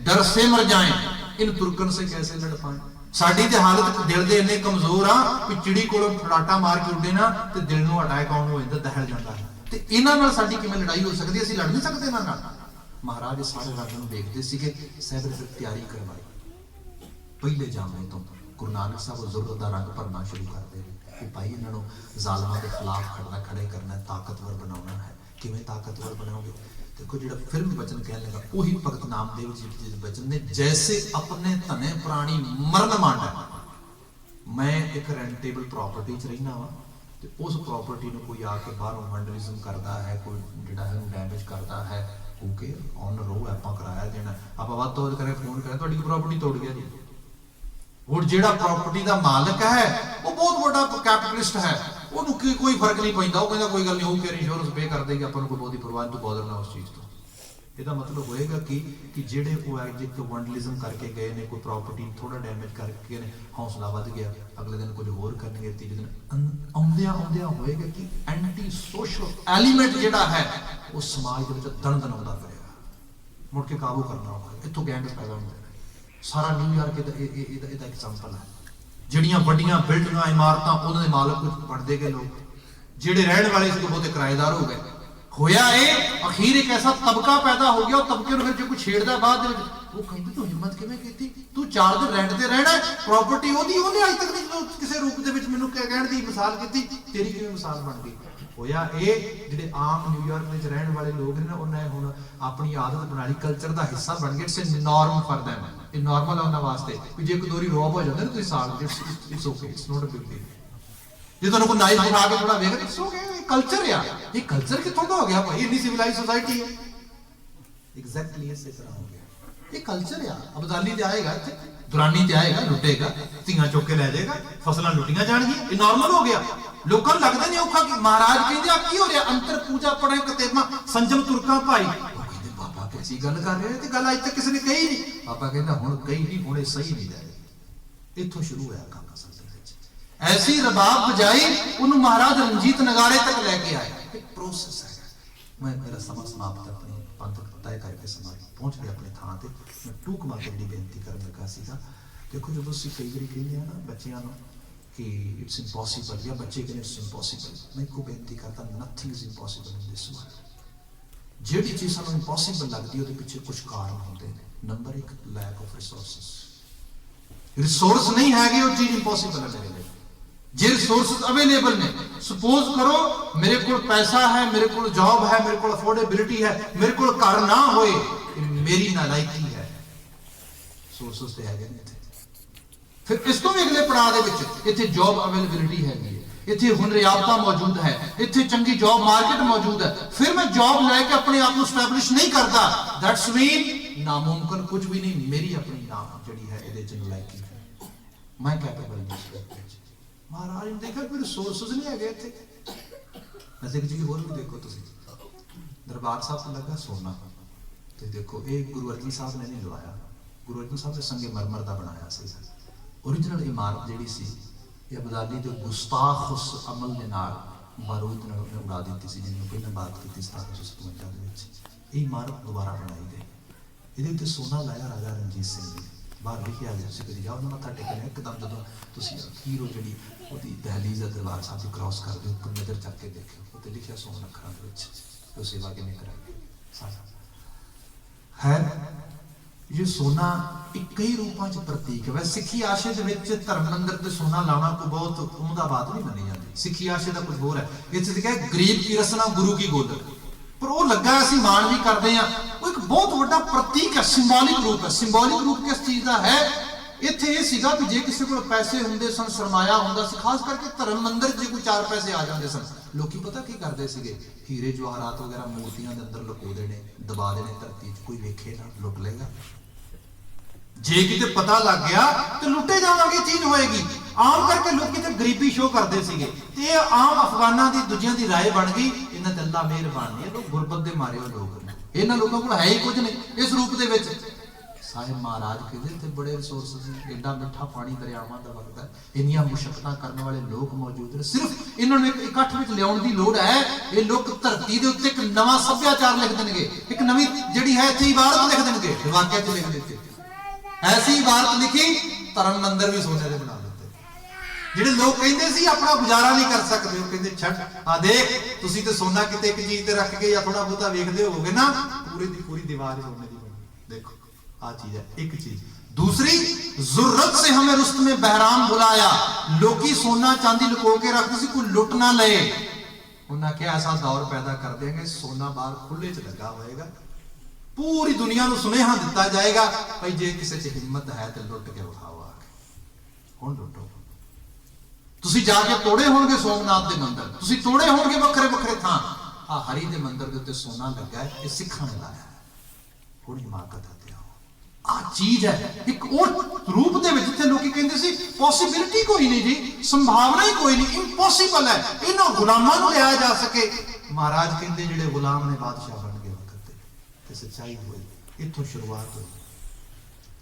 डर से मर जाए, इन तुर्कन से कैसे लड़ पाए। साडी ते हालत दिल दे इन्ने कमजोर आ कि चिड़ी कोलों फड़ाटा मार के उड़े ना ते दिल नूं अटैक आउण हो जांदा, दहल जांदा है। ते इन्हां नाल साडी किवें लड़ाई हो सकदी, असीं लड़ नहीं सकदे इन्हां नाल। महाराज सारे रंग नूं देखदे सीगे, सहबे फिर तैयारी करवाई। पहले जामे तो गुरु नानक साहब जुर्रत दा रंग भरना शुरू कर दे कि भाई इन्हां नूं ज़ालिमां दे खिलाफ खड़े करना है, ताकतवर बनाउणा है। किवें ताकतवर बनाओगे? देखो जो फिल्म वचन कहने लगा वही भगत नामदेव जी वचन ने, जैसे अपने तने प्राणी मरण मांडा। मैं एक रेंटेबल प्रॉपर्टी च रहना वा ते उस प्रॉपर्टी नूं कोई आके बाहरों वैंडलिज्म करता है, कोई जिहड़ा है डैमेज करता है, ओके ऑनर हो आपां किराया देना, आपां वध तोड़ करें फोन करें तुहाडी प्रॉपर्टी तोड़ गया जी। और जिहड़ा प्रॉपर्टी दा मालिक है वो बहुत बड़ा कैपिटलिस्ट है, ਉਹਨੂੰ ਕੋਈ ਫਰਕ ਨਹੀਂ ਪੈਂਦਾ। ਉਹ ਕਹਿੰਦਾ ਕੋਈ ਗੱਲ ਨਹੀਂ, ਉਹ ਫਿਰ ਇੰਸ਼ੋਰੈਂਸ ਪੇ ਕਰ ਦੇਗਾ, ਆਪਾਂ ਨੂੰ ਕੋਈ ਬਹੁਤੀ ਪਰਵਾਹ ਨਹੀਂ, ਬੋਦਰ ਨਾ ਉਸ ਚੀਜ਼ ਤੋਂ। ਇਹਦਾ ਮਤਲਬ ਹੋਏਗਾ ਕਿ ਜਿਹੜੇ ਉਹ ਐਗਜਿਟ ਵੈਂਡਲਿਜ਼ਮ ਕਰਕੇ ਗਏ ਨੇ, ਕੋਈ ਪ੍ਰਾਪਰਟੀ ਥੋੜਾ ਡੈਮੇਜ ਕਰਕੇ ਨੇ, ਹੌਸਲਾ ਵੱਧ ਗਿਆ, ਅਗਲੇ ਦਿਨ ਕੁਝ ਹੋਰ ਕਰਨਗੇ, ਤੀਜੇ ਦਿਨ ਆਉਂਦਿਆਂ ਹੋਏਗਾ ਕਿ ਐਂਟੀ ਸੋਸ਼ਲ ਐਲੀਮੈਂਟ ਜਿਹੜਾ ਹੈ ਉਹ ਸਮਾਜ ਦੇ ਵਿੱਚ ਦਣਦਣਾਉਂਦਾ ਪਏਗਾ, ਮੁੜ ਕੇ ਕਾਬੂ ਕਰਨਾ ਹੋਗਾ। ਇੱਥੋਂ ਗੈਂਗਸ ਪੈਦਾ ਹੁੰਦੇ ਨੇ। ਸਾਰਾ ਨਿਊਯਾਰਕ ਇਹਦਾ ਐਗਜ਼ਾਮਪਲ ਹੈ। ਜਿਹੜੀਆਂ ਵੱਡੀਆਂ ਬਿਲਡਿੰਗਾਂ ਇਮਾਰਤਾਂ ਉਹਨਾਂ ਦੇ ਮਾਲਕ ਕੁਝ ਬਣਦੇ ਗਏ ਲੋਕ, ਜਿਹੜੇ ਰਹਿਣ ਵਾਲੇ ਸੀ ਬਹੁਤੇ ਕਿਰਾਏਦਾਰ ਹੋ ਗਏ। ਹੋਇਆ ਇਹ ਅਖੀਰ ਇੱਕ ਐਸਾ ਤਬਕਾ ਪੈਦਾ ਹੋ ਗਿਆ, ਉਹ ਤਬਕੇ ਨੂੰ ਫਿਰ ਜੇ ਕੋਈ ਛੇੜਦਾ ਬਾਅਦ ਦੇ ਵਿੱਚ, ਉਹ ਕਹਿੰਦੇ ਤੂੰ ਹਿੰਮਤ ਕਿਵੇਂ ਕੀਤੀ, ਤੂੰ 4 ਦਿਨ ਰੈਂਟ ਤੇ ਰਹਿਣਾ, ਪ੍ਰਾਪਰਟੀ ਉਹਨੇ ਅੱਜ ਤੱਕ ਨਹੀਂ ਕਿਸੇ ਰੂਪ ਦੇ ਵਿੱਚ ਮੈਨੂੰ ਕਹਿਣ ਦੀ ਮਿਸਾਲ ਕੀਤੀ, ਤੇਰੀ ਕਿਵੇਂ ਮਿਸਾਲ ਬਣ ਗਈ। ਹੋਇਆ ਇਹ ਜਿਹੜੇ ਆਮ ਨਿਊਯਾਰਕ ਵਿੱਚ ਰਹਿਣ ਵਾਲੇ ਲੋਕ ਨੇ ਉਹਨਾਂ ਨੇ ਹੁਣ ਆਪਣੀ ਆਦਤ ਬਣਾ ਲਈ, ਕਲਚਰ ਦਾ ਹਿੱਸਾ ਬਣ ਗਏ। It's a norm for them, ਇਹ ਨਾਰਮਲ ਹੈ ਉਹਨਾਂ ਵਾਸਤੇ। ਵੀ ਜੇ ਇੱਕ ਦੋਰੀ ਰੋਬ ਹੋ ਜਾਂਦਾ ਨਾ ਤੁਸੀਂ ਸਾਲ, it's okay, it's not a big deal. ਜੇ ਤੁਹਾਨੂੰ ਕੋਈ ਨਾਈਫ ਉਠਾ ਕੇ ਥੋੜਾ ਵੇਖ, ਇਟਸ ਓਕੇ, ਇਹ ਕਲਚਰ ਆ। ਇਹ ਕਲਚਰ ਕਿੱਥੋਂ ਦਾ ਹੋ ਗਿਆ ਭਾਈ? ਇੰਨੀ ਸਿਵਲਾਈਜ਼ ਸੋਸਾਇਟੀ ਹੈ। ਐਗਜ਼ੈਕਟਲੀ ਇਸੇ ਤਰ੍ਹਾਂ ਹੋ ਗਿਆ। ਇਹ ਕਲਚਰ ਆ। ਅਬਦਾਲੀ ਤੇ ਆਏਗਾ, ਦੁਰਾਨੀ ਤੇ ਆਏਗਾ, ਲੁੱਟੇਗਾ, ਧੀਆਂ ਚੁੱਕ ਕੇ ਲੈ ਜਾਏਗਾ, ਫਸਲਾਂ ਲੁੱਟੀਆਂ ਜਾਣਗੀਆਂ, ਇਹ ਨਾਰਮਲ ਹੋ ਗਿਆ। ਲੋਕਾਂ ਨੂੰ ਲੱਗਦਾ ਨਹੀਂ ਔਖਾ ਕਿ ਮਹਾਰਾਜ ਕਹਿੰਦੇ ਆ ਕੀ ਹੋ ਰਿਹਾ, ਅੰਤਰ ਪੂਜਾ ਪੜੇ ਕਤੇਮਾ ਸੰਜਮ ਤੁਰਕਾਂ ਭਾਈ। ਉਹ ਕਹਿੰਦੇ ਬਾਬਾ ਕੈਸੀ ਗੱਲ ਕਰ ਰਹੇ ਤੇ ਗੱਲ ਅੱਜ ਤੱਕ ਕਿਸੇ ਨੇ ਕਹੀ ਨਹੀਂ। ਬਾਬਾ ਕਹਿੰਦਾ ਹੁਣ ਕਹੀ ਨਹੀਂ, ਹੁਣ ਇਹ ਸਹੀ ਨਹੀਂ ਰਹਿ ਰਹੀ। ਇੱਥੋਂ ਸ਼ੁਰੂ ਹੋਇਆ ਕੰਮ ਅਸਲ ਦੇ ਵਿੱਚ। ਐਸੀ ਰਬਾਬ ਵਜਾਈ ਉਹਨੂੰ ਮਹਾਰਾਜ ਰਣਜੀਤ ਨਗਾਰੇ ਤੱਕ ਲੈ ਕੇ ਆਏ। ਇੱਕ ਪ੍ਰੋਸੈਸ ਹੈ। ਮੈਂ ਮੇਰਾ ਸਮਾਂ ਸਮਾਪਤ ਆਪਣੀ ਪੰਥ ਤੈਅ ਕਰਕੇ ਸਮਾਂ ਪਹੁੰਚ ਗਿਆ ਆਪਣੇ ਥਾਂ ਤੇ। ਮੈਂ ਟੂਕ ਮਾਰ ਕੇ ਬੇਨਤੀ ਕਰਨ ਲੱਗਾ ਸੀਗਾ। ਦੇਖੋ ਜਦੋਂ ਅਸੀਂ ਕਈ ਵਾਰੀ ਕਹਿੰਦੇ ਆ ਨਾ ਬੱਚਿਆਂ ਨੂੰ ਕਿ ਇਟਸ ਇੰਪੋਸੀਬਲ, ਜਾਂ ਬੱਚੇ ਕਹਿੰਦੇ ਇਟਸ ਇੰਪੋਸੀਬਲ, ਮੈਂ ਇੱਕੋ ਬੇਨਤੀ ਕਰਦਾ nothing is impossible in this world. ਜਿਹੜੀ ਚੀਜ਼ ਸਾਨੂੰ ਇੰਪੋਸੀਬਲ ਲੱਗਦੀ ਉਹਦੇ ਪਿੱਛੇ ਕੁਝ ਕਾਰਨ ਹੁੰਦੇ ਨੇ। Number 1 lack of resources. Resource ਨਹੀਂ ਹੈਗੇ ਉਹ ਚੀਜ਼ ਇੰਪੋਸੀਬਲ ਹੈ ਮੇਰੇ ਲਈ। ਜੇ ਰਿਸੋਰਸਿਸ ਅਵੇਲੇਬਲ ਨੇ, ਸਪੋਜ਼ ਕਰੋ ਮੇਰੇ ਕੋਲ ਪੈਸਾ ਹੈ, ਮੇਰੇ ਕੋਲ ਜੌਬ ਹੈ, ਮੇਰੇ ਕੋਲ ਅਫੋਰਡੇਬਿਲਿਟੀ ਹੈ, ਮੇਰੇ ਕੋਲ ਘਰ ਨਾ ਹੋਏ, ਇਹ ਮੇਰੀ ਨਾਲਾਇਕੀ ਹੈ। ਸੋਰਸਿਸ ਤੇ ਹੈਗੇ ਨੇ ਇੱਥੇ। ਫਿਰ ਇਸ ਤੋਂ ਵੀ ਅਗਲੇ ਪੜਾਅ ਦੇ ਵਿੱਚ ਇੱਥੇ ਜੌਬ ਅਵੇਲੇਬਿਲਿਟੀ ਹੈਗੀ ਹੈ, ਇੱਥੇ ਹੁਨਰਿਆਬਤਾ ਮੌਜੂਦ ਹੈ, ਇੱਥੇ ਚੰਗੀ ਜੌਬ ਮਾਰਕੀਟ ਮੌਜੂਦ ਹੈ। ਫਿਰ ਮੈਂ ਜੌਬ ਲੈ ਕੇ ਆਪਣੇ ਆਪ ਨੂੰ ਸਟੈਬਲਿਸ਼ ਨਹੀਂ ਕਰਦਾ, ਦੈਟਸ ਮੀਨ ਨਾਮੁਮਕਿਨ ਕੁਝ ਵੀ ਨਹੀਂ। ਮੇਰੀ ਆਪਣੀ ਨਾਮ ਜਿਹੜੀ ਹੈ ਇਹਦੇ ਚ ਨਾਲਾਇਕੀ ਹੈ। ਮੈਂ ਕੈਪੇਬਲ ਨਹੀਂ। ਮਹਾਰਾਜ ਨੇ ਦੇਖਿਆ ਕੋਈ ਰਿਸੋਰਸਿਸ ਨਹੀਂ ਹੈਗੇ ਇੱਥੇ। ਨਜ਼ਦੀਕ ਜੀ ਹੋਰ ਵੀ ਦੇਖੋ ਤੁਸੀਂ, ਦਰਬਾਰ ਸਾਹਿਬ ਤੋਂ ਲੱਗਾ ਸੋਨਾ ਤੇ ਦੇਖੋ ਇਹ ਗੁਰੂ ਅਰਜਨ ਸਾਹਿਬ ਨੇ ਨਹੀਂ ਲਵਾਇਆ। ਗੁਰੂ ਅਰਜਨ ਸਾਹਿਬ ਦੇ ਸੰਗੇ ਮਰਮਰ ਦਾ ਬਣਾਇਆ ਸੀ। ओरिजिनल इमारत ਜਿਹੜੀ ਸੀ ਇਹ ਅਬਦਾਲੀ ਦੇ ਗੁਸਤਾਖ ਉਸ ਅਮਲ ਦੇ ਨਾਲ ਬਾਰੂਦ ਨਾਲ ਉਡਾ ਦਿੱਤੀ ਸੀ, ਜਿਹਨੂੰ ਪਹਿਲਾਂ ਬਾਤ ਕੀਤੀ 1757 ਦੇ ਵਿੱਚ। ਇਹ ਇਮਾਰਤ ਦੁਬਾਰਾ ਬਣਾਈ ਗਈ। ਇਹਦੇ ਉੱਤੇ ਸੋਨਾ ਲਾਇਆ ਰਾਜਾ ਰਣਜੀਤ ਸਿੰਘ ਨੇ। ਬਾਹਰ ਲਿਖਿਆ ਗਿਆ ਤੁਸੀਂ ਕਦੀ ਜਾਓ ਨਾ ਮੱਥਾ ਟੇਕਣਾ, ਇੱਕਦਮ ਜਦੋਂ ਤੁਸੀਂ ਅਖੀਰ ਉਹ ਜਿਹੜੀ ਉਹਦੀ ਦਹਲੀਜ਼ ਦਰਬਾਰ ਸਾਹਿਬ ਦੀ ਕ੍ਰਾਸ ਕਰਦੇ ਹੋ, ਉੱਪਰ ਨਜ਼ਰ ਚੱਕ ਕੇ ਦੇਖਿਓ, ਉੱਤੇ ਲਿਖਿਆ ਸੋਹਣ ਅੱਖਰਾਂ ਦੇ ਵਿੱਚ ਉਹ ਸੇਵਾ ਕਿਵੇਂ ਕਰਾਈ ਸਾਡਾ ਹੈ। ਇਹ ਸੋਨਾ ਇੱਕ ਕਈ ਰੂਪਾਂ ਚ ਪ੍ਰਤੀਕ ਹੈ। ਸਿੱਖੀ ਆਸ਼ੇ ਦੇ ਵਿੱਚ ਧਰਮ ਮੰਦਰ ਤੇ ਸੋਨਾ ਲਾਉਣਾ ਕੋਈ ਬਹੁਤ ਉਮਦਾ ਬਾਤ ਨਹੀਂ ਮੰਨੀ ਜਾਂਦੀ। ਸਿੱਖੀ ਆਸ਼ੇ ਦਾ ਕੁਝ ਹੋਰ ਹੈ। ਇੱਥੇ ਲਿਖਿਆ ਗਰੀਬ ਕੀ ਰਸਨਾ ਗੁਰੂ ਕੀ ਗੋਲਕ, ਪਰ ਉਹ ਲੱਗਾ ਅਸੀਂ ਮਾਣ ਵੀ ਕਰਦੇ ਹਾਂ, ਉਹ ਇੱਕ ਬਹੁਤ ਵੱਡਾ ਪ੍ਰਤੀਕ ਹੈ, ਸਿੰਬੋਲਿਕ ਰੂਪ ਹੈ। ਸਿੰਬੋਲਿਕ ਰੂਪ ਕਿਸ ਚੀਜ਼ ਦਾ ਹੈ? ਇੱਥੇ ਇਹ ਸੀਗਾ ਕਿ ਜੇ ਕਿਸੇ ਕੋਲ ਪੈਸੇ ਹੁੰਦੇ ਸਨ, ਸਰਮਾਇਆ ਹੁੰਦਾ ਸੀ, ਖਾਸ ਕਰਕੇ ਧਰਮ ਮੰਦਰ ਜੇ ਕੋਈ 4 ਪੈਸੇ ਆ ਜਾਂਦੇ ਸਨ, ਲੋਕੀ ਪਤਾ ਕੀ ਕਰਦੇ ਸੀਗੇ, ਹੀਰੇ ਜਵਾਹਰਾਤ ਵਗੈਰਾ ਮੂਰਤੀਆਂ ਦੇ ਅੰਦਰ ਲੁਕੋ ਦੇਣੇ, ਦਬਾ ਦੇਣੇ ਧਰਤੀ 'ਚ, ਕੋਈ ਵੇਖੇ ਨਾ, ਲੁੱਟ ਲਏਗਾ। ਜੇ ਕਿਤੇ ਪਤਾ ਲੱਗ ਗਿਆ ਤੇ ਲੁੱਟੇ ਜਾਵਾਂਗੇ, ਚੀਜ਼ ਹੋਏਗੀ। ਆਮ ਕਰਕੇ ਲੋਕੀ ਤੇ ਗਰੀਬੀ ਸ਼ੋਅ ਕਰਦੇ ਸੀਗੇ ਤੇ ਇਹ ਆਮ ਅਫਗਾਨਾਂ ਦੀ ਦੂਜਿਆਂ ਦੀ ਰਾਏ ਬਣ ਗਈ। ਇਹਨਾਂ ਤੇ ਅੱਲਾ ਮਿਹਰਬਾਨ ਨਹੀਂ, ਇਹ ਲੋਕ ਗੁਰਬਤ ਦੇ ਮਾਰੇ ਹੋਏ ਲੋਕ ਨੇ, ਇਹਨਾਂ ਲੋਕਾਂ ਕੋਲ ਹੈ ਹੀ ਕੁਝ ਨਹੀਂ ਇਸ ਰੂਪ ਦੇ ਵਿੱਚ। ਸਾਹਿਬ ਮਹਾਰਾਜ ਕਹਿੰਦੇ ਤੇ ਬੜੇ ਰਿਸੋਰਸਿਸ ਨੇ, ਐਡਾ ਮਿੱਠਾ ਪਾਣੀ ਦਰਿਆਵਾਂ ਦਾ ਵਗਦਾ, ਇੰਨੀਆਂ ਮੁਸ਼ਕਲਾਂ ਕਰਨ ਵਾਲੇ ਲੋਕ ਮੌਜੂਦ ਨੇ। ਸਿਰਫ ਇਹਨਾਂ ਨੂੰ ਇੱਕ ਇਕੱਠ ਵਿੱਚ ਲਿਆਉਣ ਦੀ ਲੋੜ ਹੈ। ਇਹ ਲੋਕ ਧਰਤੀ ਦੇ ਉੱਤੇ ਇੱਕ ਨਵਾਂ ਸੱਭਿਆਚਾਰ ਲਿਖ ਦੇਣਗੇ, ਇੱਕ ਨਵੀਂ ਜਿਹੜੀ ਹੈ ਇੱਥੇ ਇਬਾਰਤ ਲਿਖ ਦੇਣਗੇ, ਵਾਕਿਆ ਚ ਲਿਖ ਦਿੱਤੇ। ਐਸੀ ਇਬਾਰਤ ਲਿਖੀ, ਧਰਮ ਮੰਦਰ ਵੀ ਸੋਨੇ ਦੇ ਬਣਾ ਦਿੱਤੇ। ਜਿਹੜੇ ਲੋਕ ਕਹਿੰਦੇ ਸੀ ਆਪਣਾ ਗੁਜ਼ਾਰਾ ਨਹੀਂ ਕਰ ਸਕਦੇ, ਉਹ ਕਹਿੰਦੇ ਛੱਡ ਆ ਦੇਖ, ਤੁਸੀਂ ਤੇ ਸੋਨਾ ਕਿਤੇ ਇੱਕ ਚੀਜ਼ ਤੇ ਰੱਖ ਕੇ ਜਾਂ ਥੋੜਾ ਬਹੁਤਾ ਵੇਖਦੇ ਹੋਵੋਗੇ ਨਾ, ਪੂਰੀ ਦੀ ਪੂਰੀ ਦੀਵਾਰ ਸੋਨੇ ਦੀ ਬਣੀ। ਦੇਖੋ ਆ ਚੀਜ਼ ਹੈ ਇੱਕ ਚੀਜ਼। दूसरी, जुर्रत से हमें रुस्त में बहराम बुलाया। लोकी सोना चांदी लुको के रखते सी, कोई लुट ना ले। उन्हें क्या ऐसा दौर पैदा कर देंगे, सोना बाहर खुले च लगा होएगा, पूरी दुनिया को सुनेहा दिता जाएगा, भाई जे किसी च हिम्मत है तो लुट के विखाओ आके। हुण लुटो, तुसी जाके तोड़े होणगे सोमनाथ दे मंदिर, तुसी तोड़े होणगे वखरे वखरे थां। आ हरि दे मंदिर दे उत्ते सोना लगा है, ये सिखां ने लाया है। हुण हिमाकत है आ चीज है एक और रूप दे विच। जिथे लोग कहंदे सी पॉसिबिलिटी कोई नहीं जी, संभावना ही कोई नहीं, इंपॉसिबल है इन्हां गुलामां नूं लिया जा सके। महाराज कहंदे जिहड़े गुलाम ने बादशाह बन गए वक्त ते सच्चाई हुई। इत्थों शुरुआत हुई,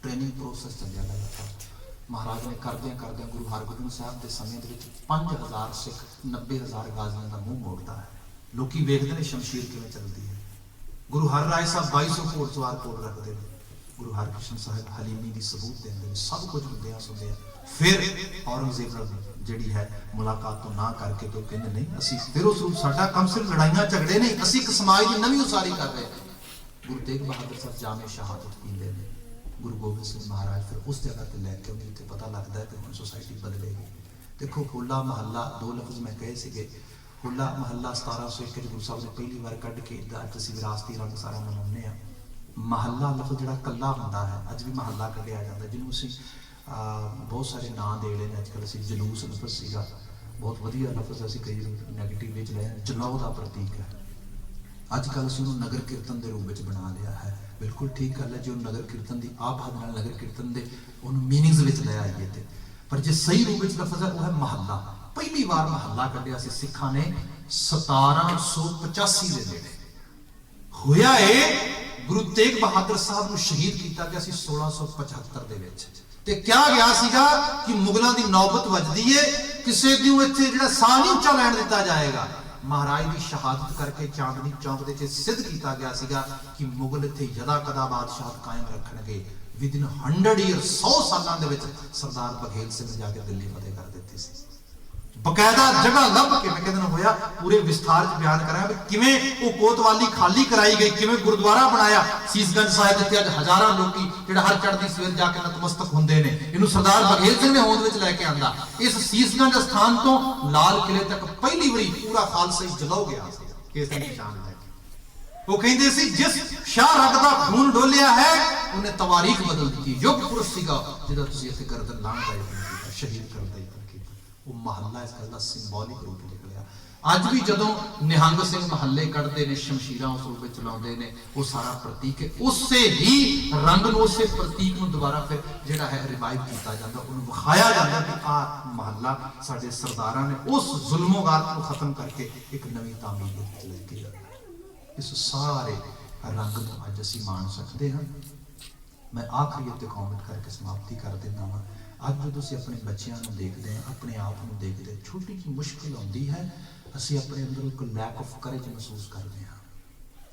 ट्रेनिंग प्रोसेस चलिया लगातार। महाराज ने करदे करदे गुरु हरगोबिंद साहब के समय दे विच 5000 सिख 90,000 गाजियां दा मुंह मोड़ता है। लोकी वेखदे ने शमशीर किवें चलदी है। गुरु हर राय साहब 2200 घोड़सवार कोल रखते हैं। गुरु हरकृष्ण साहब हलीमी की सबूत देंगे, सब कुछ होंदिया सुनते हैं। फिर औरंगजेब जिहड़ी है मुलाकात तो ना करके तो कहते नहीं असी फिर उस रूप साडा कम सिर्फ लड़ाइयां झगड़े नहीं, असी एक समाज की नवीं उसारी कर रहे हैं। गुरु तेग बहादुर साहब जामे शहादत पींदे ने, गुरु गोबिंद सिंह महाराज फिर उस जगह पर लैके उन्हें इत्थे पता लगता है कि हुण सोसाइटी बदलेगी। देखो होला महल्ला, 2 लफ्ज मैं कहे सीगे, होला महल्ला 1701 गुरु साहब ने पहली बार कढ़ के अज असीं विरासती रंग सारा मनाउने आ। महल्ला लफ्ज़ जिहड़ा कल्ला हुंदा है, अज भी महल्ला कढ़िया जाता, जिन्होंने असीं बहुत सारे नाम दे रहे हैं। अजकल असीं जलूस लफ्ज़ सीगा, बहुत वधिया लफ्ज़ असीं कई नैगेटिव विच लिया, जलाओ का प्रतीक है। अजकल असीं उहनूं नगर कीर्तन के रूप में बना लिया है। बिल्कुल ठीक गल है, जो नगर कीर्तन की आभाद नाल नगर कीर्तन के उहनूं मीनिंग्स विच ले आईए ते, पर जे सही रूप में लफ्ज़ है वो है महल्ला। पहली बार महल्ला कढ़िया सी सिखां ने 1785 ਦੇ ਨੇੜੇ। ਹੋਇਆ ਇਹ ਗੁਰੂ ਤੇਗ ਬਹਾਦਰ ਸਾਹਿਬ ਨੂੰ ਸ਼ਹੀਦ ਕੀਤਾ ਗਿਆ ਸੀ 1675 ਦੇ ਵਿੱਚ। ਤੇ ਕਿਹਾ ਗਿਆ ਸੀਗਾ ਕਿ ਮੁਗਲਾਂ ਦੀ ਨੌਬਤ ਵੱਜਦੀ ਏ, ਕਿਸੇ ਦੀ ਇੱਥੇ ਜਿਹੜਾ ਸਾਹ ਨਹੀਂ ਉੱਚਾ ਲੈਣ ਦਿੱਤਾ ਜਾਏਗਾ। ਮਹਾਰਾਜ ਦੀ ਸ਼ਹਾਦਤ ਕਰਕੇ ਚਾਂਦਨੀ ਚੌਕ ਦੇ ਵਿੱਚ ਸਿੱਧ ਕੀਤਾ ਗਿਆ ਸੀਗਾ ਕਿ ਮੁਗਲ ਇੱਥੇ ਯਦਾ ਕਦਾ ਬਾਦਸ਼ਾਹਤ ਕਾਇਮ ਰੱਖਣਗੇ। ਵਿਦਿਨ 100 ਈਅਰ 100 ਸਾਲਾਂ ਦੇ ਵਿੱਚ ਸਰਦਾਰ ਬਘੇਲ ਸਿੰਘ ਨੇ ਜਾ ਕੇ ਦਿੱਲੀ ਫਤਿਹ ਕਰ ਦਿੱਤੀ ਸੀ। ਬਕਾਇਦਾ ਜਗ੍ਹਾ ਲੱਭ ਕੇ ਮੈਂ ਕਹਿੰਦਾ ਹੋਇਆ ਪੂਰੇ ਵਿਸਥਾਰ ਚ ਬਿਆਨ ਕਰਾਂ ਵੀ ਕਿਵੇਂ ਉਹ ਕੋਤਵਾਲੀ ਖਾਲੀ ਕਰਾਈ ਗਈ, ਕਿਵੇਂ ਗੁਰਦੁਆਰਾ ਬਣਾਇਆ ਸੀਸਗੰਜ ਸਾਹਿਬ ਜਿੱਥੇ ਅੱਜ ਹਜ਼ਾਰਾਂ ਲੋਕੀ ਜਿਹੜਾ ਹਰ ਚੜ੍ਹਦੀ ਸਵੇਰ ਜਾ ਕੇ ਨਤਮਸਤਕ ਹੁੰਦੇ ਨੇ। ਇਹਨੂੰ ਸਰਦਾਰ ਬਘੇਲ ਸਿੰਘ ਨੇ ਹੋਂਦ ਵਿੱਚ ਲੈ ਕੇ ਆਂਦਾ। ਇਸ ਸੀਸਗੰਜ ਸਥਾਨ ਤੋਂ ਲਾਲ ਕਿਲੇ ਤੱਕ ਪਹਿਲੀ ਵਾਰੀ ਪੂਰਾ ਖਾਲਸਾ ਹੀ ਜਲੋ ਗਿਆ ਸੀ ਕੇਸ ਦੀ ਨਿਸ਼ਾਨ ਲੈ ਕੇ। ਉਹ ਕਹਿੰਦੇ ਸੀ ਜਿਸ ਸ਼ਾਹ ਰੱਗ ਦਾ ਖੂਨ ਡੋਲਿਆ ਹੈ ਉਹਨੇ ਤਵਾਰੀਖ ਬਦਲ ਦਿੱਤੀ। ਯੁੱਗ ਪੁਰਸ਼ ਸੀਗਾ ਜਿਹਦਾ ਤੁਸੀਂ ਇੱਥੇ ਗਰਦਨ ਲਾਉਣ ਦਾ ਯਤਨ ਕੀਤਾ, ਸ਼ਹੀਦ ਕਰਨ ਦਾ ਯਤਨ ਕੀਤਾ। ਉਹ ਮਹੱਲਾ ਇਸ ਗੱਲ ਦਾ ਸਿੰਬੋਲਿਕ ਰੂਪ ਨਿਕਲਿਆ। ਅੱਜ ਵੀ ਜਦੋਂ ਨਿਹੰਗ ਸਿੰਘ ਮਹੱਲੇ ਕੱਢਦੇ ਨੇ, ਸ਼ਮਸ਼ੀਰਾਂ ਉਸ ਰੂਪ ਵਿੱਚ ਚਲਾਉਂਦੇ ਨੇ, ਉਹ ਸਾਰਾ ਪ੍ਰਤੀਕ ਹੈ। ਉਸੇ ਹੀ ਰੰਗ ਨੂੰ, ਉਸੇ ਪ੍ਰਤੀਕ ਨੂੰ ਦੁਬਾਰਾ ਫਿਰ ਜਿਹੜਾ ਹੈ ਰਿਵਾਈਵ ਕੀਤਾ ਜਾਂਦਾ, ਉਹਨੂੰ ਵਿਖਾਇਆ ਜਾਂਦਾ ਕਿ ਆਹ ਮਹੱਲਾ ਸਾਡੇ ਸਰਦਾਰਾਂ ਨੇ ਉਸ ਜ਼ੁਲਮੋਗਾਰ ਨੂੰ ਖਤਮ ਕਰਕੇ ਇੱਕ ਨਵੀਂ ਤਾਮੀਰ ਦੇ ਵਿੱਚ ਲੈ ਕੇ ਜਾਂਦਾ। ਇਸ ਸਾਰੇ ਰੰਗ ਨੂੰ ਅੱਜ ਅਸੀਂ ਮਾਣ ਸਕਦੇ ਹਾਂ। ਮੈਂ ਆਖਰੀ ਉੱਤੇ ਕਮੈਂਟ ਕਰਕੇ ਸਮਾਪਤੀ ਕਰ ਦਿੰਦਾ ਹਾਂ। ਅੱਜ ਜਦੋਂ ਅਸੀਂ ਆਪਣੇ ਬੱਚਿਆਂ ਨੂੰ ਦੇਖਦੇ ਹਾਂ, ਆਪਣੇ ਆਪ ਨੂੰ ਦੇਖਦੇ, ਛੋਟੀ ਜਿਹੀ ਮੁਸ਼ਕਿਲ ਆਉਂਦੀ ਹੈ, ਅਸੀਂ ਆਪਣੇ ਅੰਦਰ ਇੱਕ ਲੈਕ ਆਫ ਕਰੇਜ ਮਹਿਸੂਸ ਕਰਦੇ ਹਾਂ।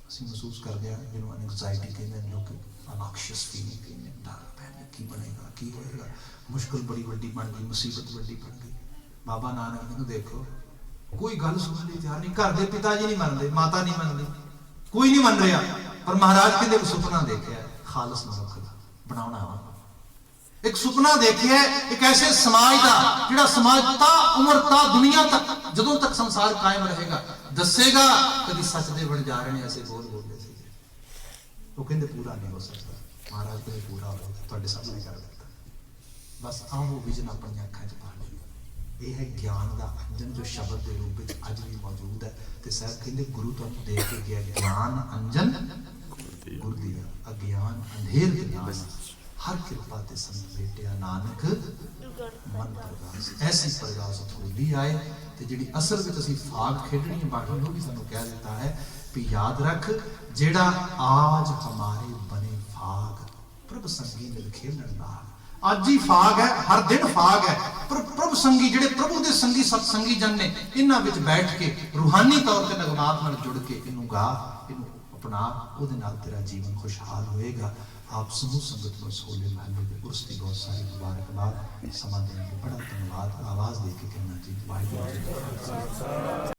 ਅਸੀਂ ਮਹਿਸੂਸ ਕਰਦੇ ਹਾਂ ਜਿਹਨੂੰ ਐਂਗਜ਼ਾਇਟੀ ਕਹਿੰਦੇ ਨੇ ਲੋਕ, ਅਨੌਕਸ਼ੀਅਸ ਫੀਲਿੰਗ ਕਹਿੰਦੇ, ਡਰ ਪੈਂਦਾ ਕੀ ਬਣੇਗਾ, ਕੀ ਹੋਏਗਾ, ਮੁਸ਼ਕਿਲ ਬੜੀ ਵੱਡੀ ਬਣ ਗਈ, ਮੁਸੀਬਤ ਵੱਡੀ ਬਣ ਗਈ। ਬਾਬਾ ਨਾਨਕ ਨੂੰ ਦੇਖੋ, ਕੋਈ ਗੱਲ ਸੁਣਨ ਲਈ ਤਿਆਰ ਨਹੀਂ। ਘਰ ਦੇ ਪਿਤਾ ਜੀ ਨਹੀਂ ਮੰਨਦੇ, ਮਾਤਾ ਨਹੀਂ ਮੰਨਦੀ, ਕੋਈ ਨਹੀਂ ਮੰਨ ਰਿਹਾ, ਪਰ ਮਹਾਰਾਜ ਕਹਿੰਦੇ ਇੱਕ ਸੁਪਨਾ ਦੇਖਿਆ ਖਾਲਸ ਮਨੁੱਖ ਦਾ ਬਣਾਉਣਾ ਵਾ। ਇੱਕ ਸੁਪਨਾ ਦੇਖਿਆ ਇੱਕ ਐਸੇ ਸਮਾਜ ਦਾ ਜਿਹੜਾ ਸਮਾਜ ਤਾਂ ਉਮਰ ਤਾਂ ਦੁਨੀਆ ਤੱਕ, ਜਦੋਂ ਤੱਕ ਸੰਸਾਰ ਕਾਇਮ ਰਹੇਗਾ, ਦੱਸੇਗਾ ਕਦੀ ਸੱਚ ਦੇ ਵਣਜਾਰੇ ਨੇ ਐਸੇ ਬੋਲ ਬੋਲੇ ਸੀ। ਉਹ ਕਹਿੰਦੇ ਪੂਰਾ ਨਹੀਂ ਹੋ ਸਕਦਾ। ਮਹਾਰਾਜ ਕਹਿੰਦੇ ਪੂਰਾ ਹੋਵੇਗਾ, ਤੁਹਾਡੇ ਸਾਹਮਣੇ ਕਰ ਦਿੱਤਾ। ਬਸ ਆਹ ਉਹ ਵਿਜ਼ਨ ਆਪਣੀਆਂ ਅੱਖਾਂ 'ਚ ਪਾ ਲਈ। ਇਹ ਹੈ ਗਿਆਨ ਦਾ ਅੰਜਨ ਜੋ ਸ਼ਬਦ ਦੇ ਰੂਪ ਵਿੱਚ ਅੱਜ ਵੀ ਮੌਜੂਦ ਹੈ। ਤੇ ਸਾਹਿਬ ਕਹਿੰਦੇ ਗੁਰੂ ਤੁਹਾਨੂੰ ਦੇ ਕੇ ਗਿਆ ਗਿਆਨ ਅੰਜਨ ਗੁਰ ਦੀਆ, ਅਗਿਆਨ ਅੰਧੇਰ ਦੇ ਨਾਲ हर कृपा ते संत भेटिया नानक मन प्रगास। ऐसी प्रगास थोड़ी आए ते जिहड़ी असल विच असीं फाग खेडनी है, बाकी नूं भी सानूं कह दिता है भी याद रख जेड़ा आज हमारे बने फाग प्रभ संगी मिल खेलन नाल। आज ही फाग है, हर दिन फाग है, पर प्रभ संगी जिहड़े प्रभु दे संगी सत्संगी जन ने, इन्हां विच बैठ के रूहानी तौर ते नगमात नाल जुड़ के इनू गा, इनू अपना, उहदे नाल तेरा जीवन खुशहाल होएगा। आप समूह संगत को सोले महले के उर्स की बहुत सारी मुबारकबाद। समा देने के बड़ा धन्यवाद। आवाज दे के कहना जी वाहिगुरू जी।